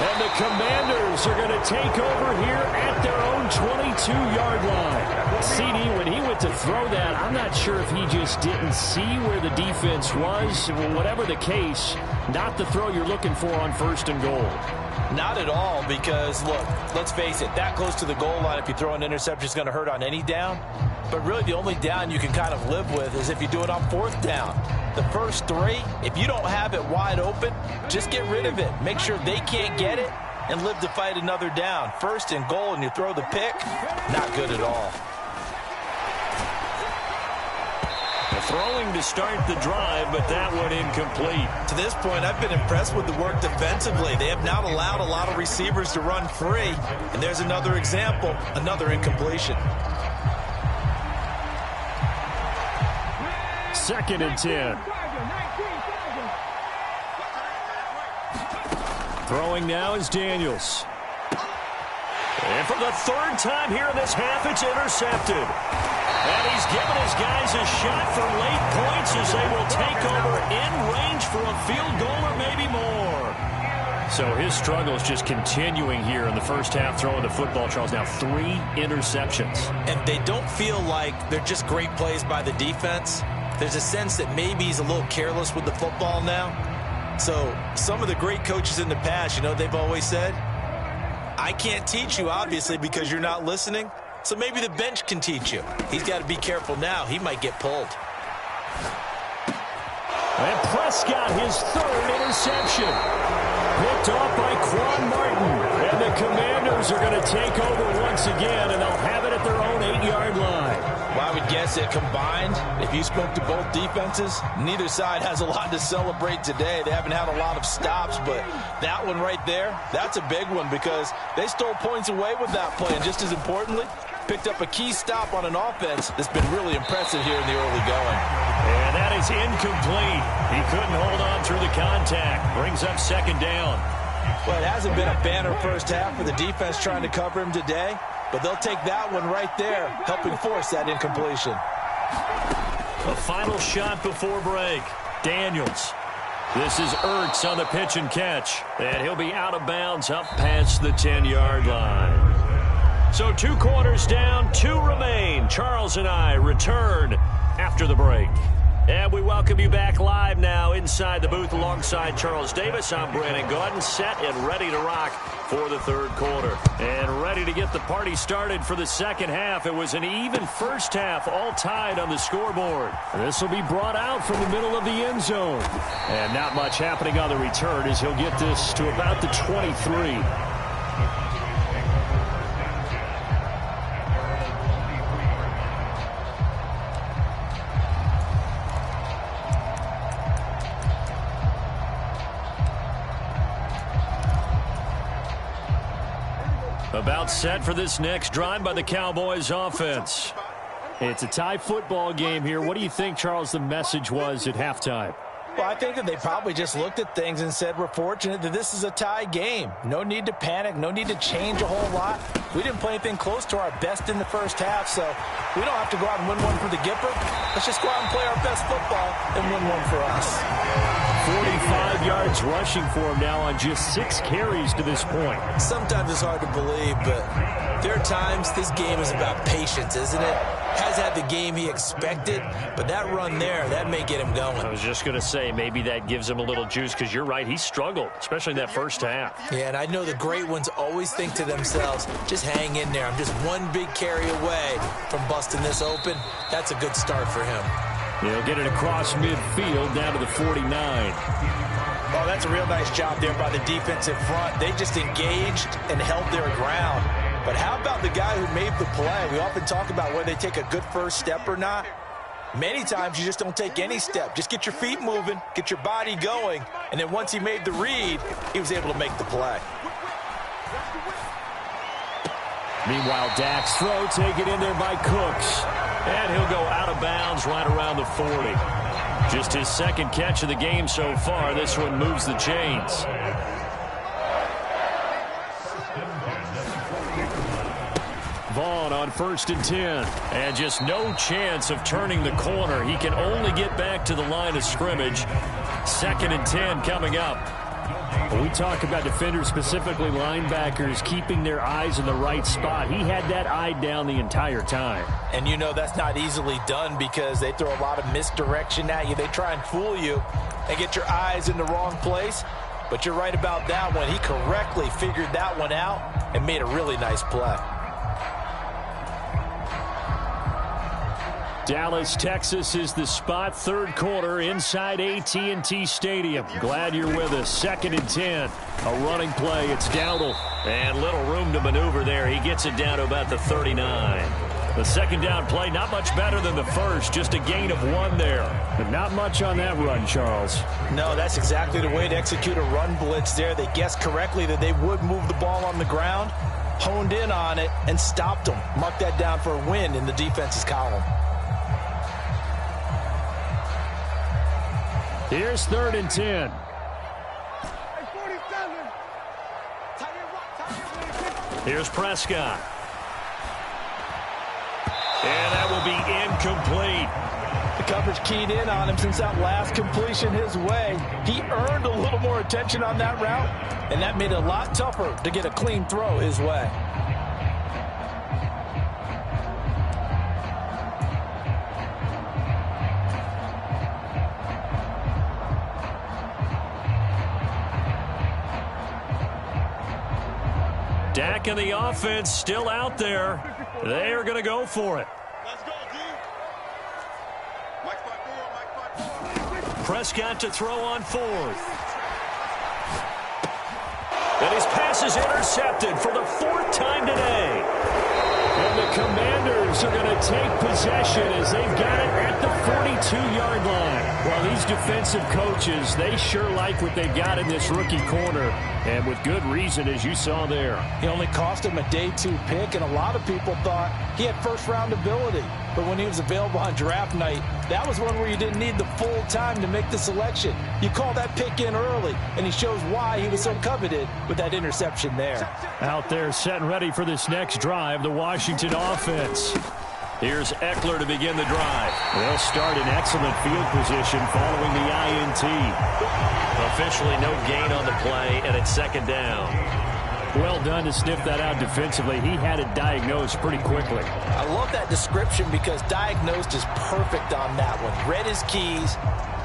And the Commanders are going to take over here at their own 22-yard line. CD, when he went to throw that, I'm not sure if he just didn't see where the defense was. Whatever the case, not the throw you're looking for on 1st and goal. Not at all, because, look, let's face it, that close to the goal line, if you throw an interception, is going to hurt on any down. But really, the only down you can kind of live with is if you do it on 4th down. The first 3, if you don't have it wide open, just get rid of it. Make sure they can't get it and live to fight another down. 1st and goal, and you throw the pick, not good at all. Throwing to start the drive, but that one incomplete. To this point, I've been impressed with the work defensively. They have not allowed a lot of receivers to run free. And there's another example, another incompletion. 2nd and 10. Throwing now is Daniels. And for the 3rd time here in this half, it's intercepted. And he's given his guys a shot for late points as they will take over in range for a field goal or maybe more. So his struggle is just continuing here in the first half, throwing the football, Charles. Now 3 interceptions. And they don't feel like they're just great plays by the defense. There's a sense that maybe he's a little careless with the football now. So some of the great coaches in the past, you know, they've always said, I can't teach you, obviously, because you're not listening. So maybe the bench can teach you. He's got to be careful now. He might get pulled. And Prescott, his 3rd interception. Picked off by Quan Martin. And the Commanders are going to take over once again, and they'll have it at their own 8-yard line. Well, I would guess that combined, if you spoke to both defenses, neither side has a lot to celebrate today. They haven't had a lot of stops, but that one right there, that's a big one because they stole points away with that play. And just as importantly, picked up a key stop on an offense that's been really impressive here in the early going. And that is incomplete. He couldn't hold on through the contact. Brings up 2nd down. Well, it hasn't been a banner first half for the defense trying to cover him today, but they'll take that one right there, helping force that incompletion. A final shot before break. Daniels. This is Ertz on the pitch and catch. And he'll be out of bounds up past the 10-yard line. So 2 quarters down, 2 remain. Charles and I return after the break. And we welcome you back live now inside the booth alongside Charles Davis. I'm Brandon Gaudin, set and ready to rock for the 3rd quarter. And ready to get the party started for the 2nd half. It was an even first half, all tied on the scoreboard. This will be brought out from the middle of the end zone. And not much happening on the return as he'll get this to about the 23. About set for this next drive by the Cowboys offense. It's a tie football game here. What do you think, Charles, the message was at halftime? Well, I think that they probably just looked at things and said, we're fortunate that this is a tie game. No need to panic. No need to change a whole lot. We didn't play anything close to our best in the first half, so we don't have to go out and win one for the Gipper. Let's just go out and play our best football and win one for us. 45 yards rushing for him now on just 6 carries to this point. Sometimes it's hard to believe, but there are times this game is about patience, isn't it? Has had the game he expected, but that run there, that may get him going. I was just going to say, maybe that gives him a little juice, because you're right, he struggled, especially in that first half. Yeah, and I know the great ones always think to themselves, just hang in there. I'm just one big carry away from busting this open. That's a good start for him. He'll get it across midfield down to the 49. Oh, that's a real nice job there by the defensive front. They just engaged and held their ground. But how about the guy who made the play? We often talk about whether they take a good first step or not. Many times you just don't take any step. Just get your feet moving, get your body going, and then once he made the read, he was able to make the play. Meanwhile, Dak's throw taken in there by Cooks. And he'll go out of bounds right around the 40. Just his 2nd catch of the game so far. This one moves the chains. Vaughn on 1st and 10. And just no chance of turning the corner. He can only get back to the line of scrimmage. 2nd and 10 coming up. When we talk about defenders, specifically linebackers, keeping their eyes in the right spot, he had that eye down the entire time. And you know that's not easily done because they throw a lot of misdirection at you. They try and fool you and get your eyes in the wrong place. But you're right about that one. He correctly figured that one out and made a really nice play. Dallas, Texas is the spot. Third quarter inside AT&T Stadium. Glad you're with us. 2nd and 10. A running play. It's Dowdle. And little room to maneuver there. He gets it down to about the 39. The second down play, not much better than the first. Just a gain of 1 there. But not much on that run, Charles. No, that's exactly the way to execute a run blitz there. They guessed correctly that they would move the ball on the ground, honed in on it, and stopped them. Mark that down for a win in the defense's column. Here's 3rd and 10. Here's Prescott. And that will be incomplete. The coverage keyed in on him since that last completion his way. He earned a little more attention on that route, and that made it a lot tougher to get a clean throw his way. Dak and the offense still out there. They are going to go for it. Let's go, D. Mike spot 4. Prescott to throw on 4th. And his pass is intercepted for the 4th time today. And the Commanders are going to take possession as they've got it at the 42-yard line. Well, these defensive coaches, they sure like what they've got in this rookie corner. And with good reason, as you saw there. He only cost him a day 2 pick, and a lot of people thought he had first-round ability. But when he was available on draft night, that was one where you didn't need the full time to make the selection. You call that pick in early, and he shows why he was so coveted with that interception there. Out there setting ready for this next drive, the Washington offense. Here's Eckler to begin the drive. They'll start in excellent field position following the INT. Officially no gain on the play, and it's 2nd down. Well done to sniff that out defensively. He had it diagnosed pretty quickly. I love that description because diagnosed is perfect on that one. Read his keys,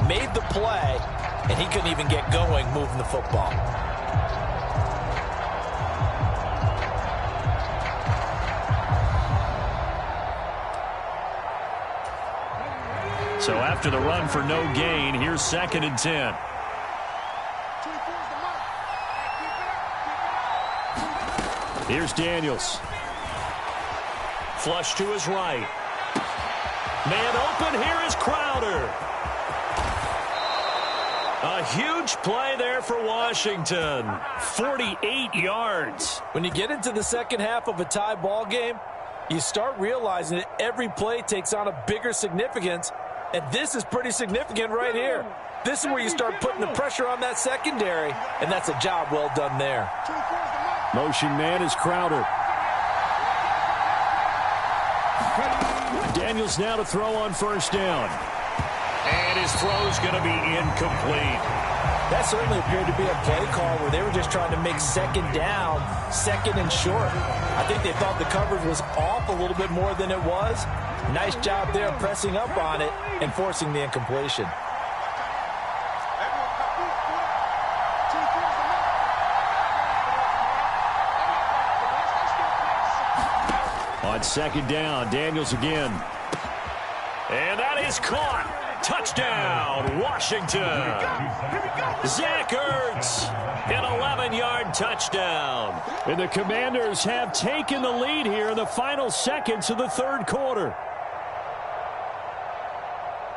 made the play, and he couldn't even get going moving the football. So after the run for no gain, here's 2nd and 10. Here's Daniels. Flush to his right. Man open, here is Crowder. A huge play there for Washington. 48 yards. When you get into the second half of a tie ball game, you start realizing that every play takes on a bigger significance, and this is pretty significant right here. This is where you start putting the pressure on that secondary, and that's a job well done there. Motion man is Crowder. Daniels now to throw on 1st down. And his throw's going to be incomplete. That certainly appeared to be a play call where they were just trying to make 2nd down, 2nd and short. I think they thought the coverage was off a little bit more than it was. Nice job there pressing up on it and forcing the incompletion. On 2nd down, Daniels again. And that is caught. Touchdown, Washington. Zach Ertz, an 11-yard touchdown. And the Commanders have taken the lead here in the final seconds of the 3rd quarter.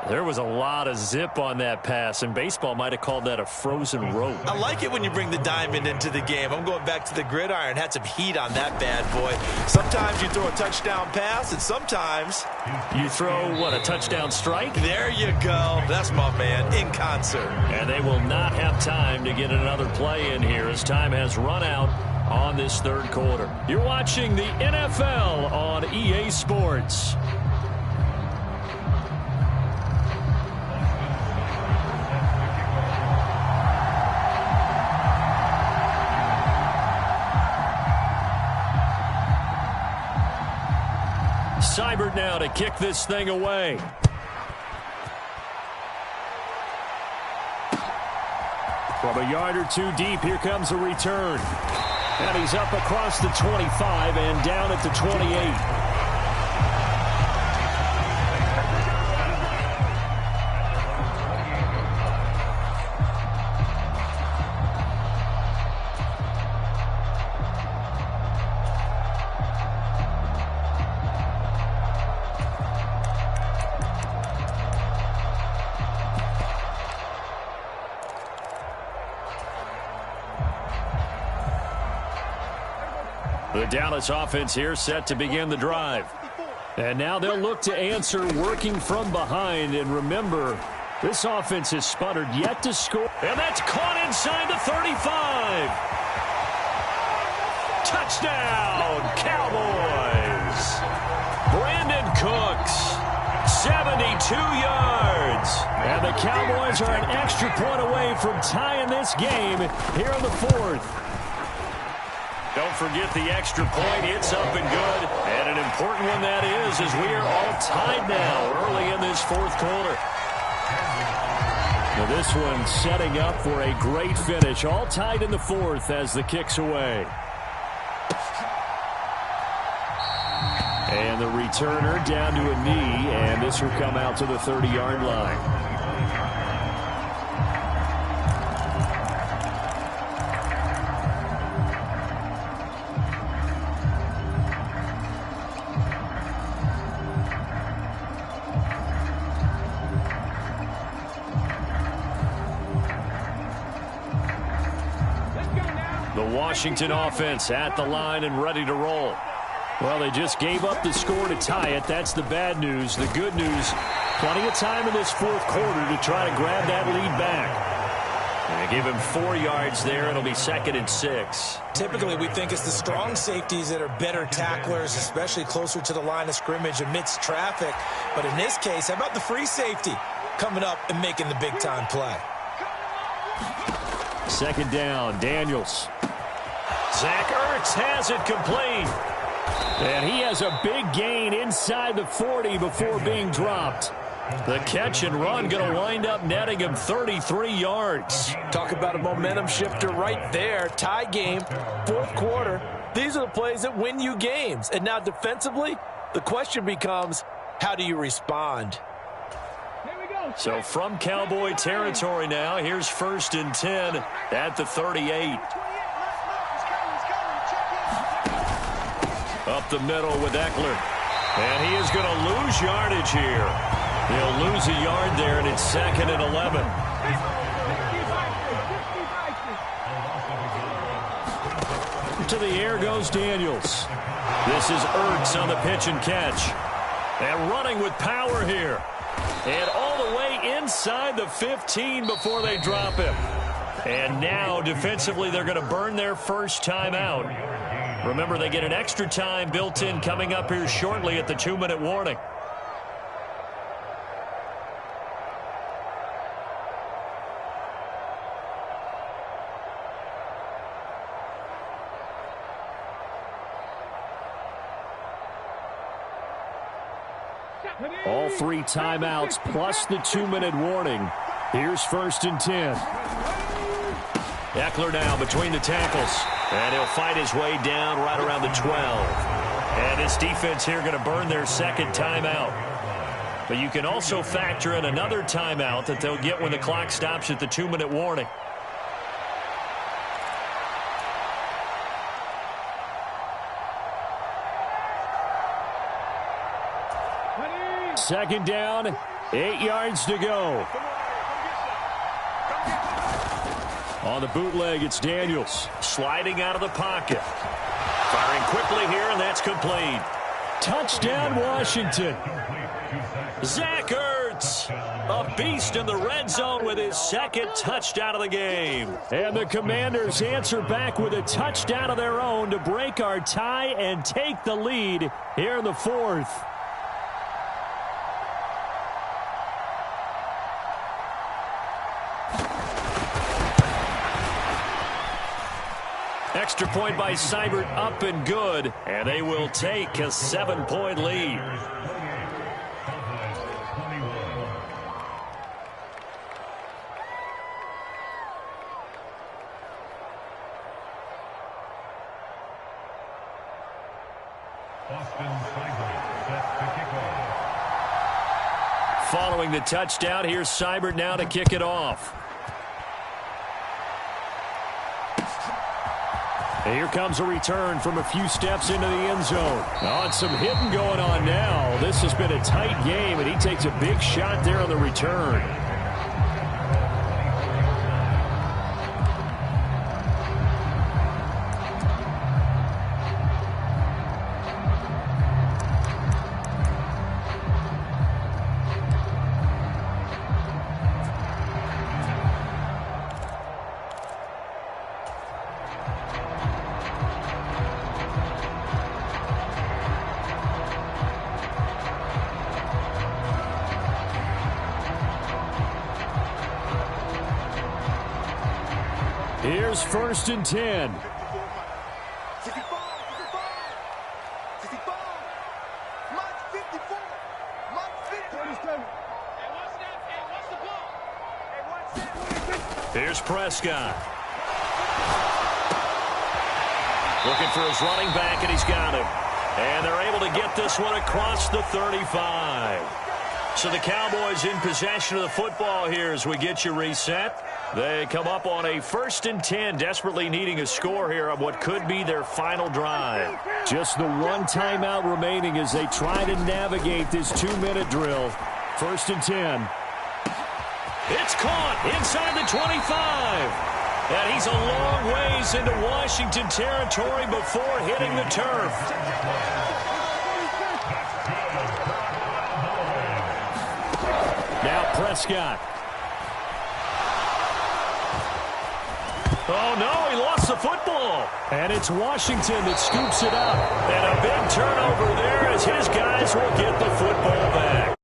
There was a lot of zip on that pass, and baseball might have called that a frozen rope. I like it when you bring the diamond into the game. I'm going back to the gridiron. Had some heat on that bad boy. Sometimes you throw a touchdown pass, and sometimes you throw, what, a touchdown strike? There you go. That's my man, in concert. And they will not have time to get another play in here as time has run out on this 3rd quarter. You're watching the NFL on EA Sports. Seibert now to kick this thing away. From a yard or two deep, here comes a return. And he's up across the 25 and down at the 28. The Dallas offense here set to begin the drive. And now they'll look to answer working from behind. And remember, this offense has sputtered yet to score. And that's caught inside the 35. Touchdown, Cowboys. Brandon Cooks, 72 yards. And the Cowboys are an extra point away from tying this game here in the fourth. Don't forget the extra point. It's up and good. And an important one that is, as we are all tied now early in this fourth quarter. Now this one setting up for a great finish. All tied in the fourth as the kick's away. And the returner down to a knee, and this will come out to the 30-yard line. Washington offense at the line and ready to roll. Well, they just gave up the score to tie it. That's the bad news. The good news, plenty of time in this fourth quarter to try to grab that lead back. And they give him 4 yards there. It'll be 2nd and 6. Typically, we think it's the strong safeties that are better tacklers, especially closer to the line of scrimmage amidst traffic. But in this case, how about the free safety coming up and making the big-time play? 2nd down, Daniels. Zach Ertz has it complete. And he has a big gain inside the 40 before being dropped. The catch and run going to wind up netting him 33 yards. Talk about a momentum shifter right there. Tie game, fourth quarter. These are the plays that win you games. And now defensively, the question becomes, how do you respond? So from Cowboy territory now, here's 1st and 10 at the 38. Up the middle with Eckler. And he is going to lose yardage here. He'll lose a yard there, and it's 2nd and 11. To the air goes Daniels. This is Ertz on the pitch and catch. And running with power here. And all the way inside the 15 before they drop him. And now, defensively, they're going to burn their first timeout. Remember, they get an extra time built in coming up here shortly at the 2-minute warning. All 3 timeouts plus the 2-minute warning. Here's 1st and 10. Eckler now between the tackles. And he'll fight his way down right around the 12. And his defense here going to burn their 2nd timeout. But you can also factor in another timeout that they'll get when the clock stops at the 2-minute warning. Second down, 8 yards to go. On the bootleg, it's Daniels. Sliding out of the pocket. Firing quickly here, and that's complete. Touchdown, Washington. Zach Ertz, a beast in the red zone with his 2nd touchdown of the game. And the Commanders answer back with a touchdown of their own to break our tie and take the lead here in the fourth. Extra point by Seibert up and good, and they will take a 7-point lead. Following the touchdown, here's Seibert now to kick it off. And here comes a return from a few steps into the end zone. Oh, and some hitting going on now. This has been a tight game, and he takes a big shot there on the return. Here's 1st and 10. 65. Mike 54. Mike 50. Hey, what's that? Hey, what's the ball? Hey, what's that? Here's Prescott. Looking for his running back, and he's got him. And they're able to get this one across the 35. So the Cowboys in possession of the football here as we get you reset. They come up on a 1st and 10, desperately needing a score here on what could be their final drive. Just the one timeout remaining as they try to navigate this 2-minute drill. 1st and 10. It's caught inside the 25. And he's a long ways into Washington territory before hitting the turf. Now Prescott. Oh, no, he lost the football. And it's Washington that scoops it up. And a big turnover there as his guys will get the football back.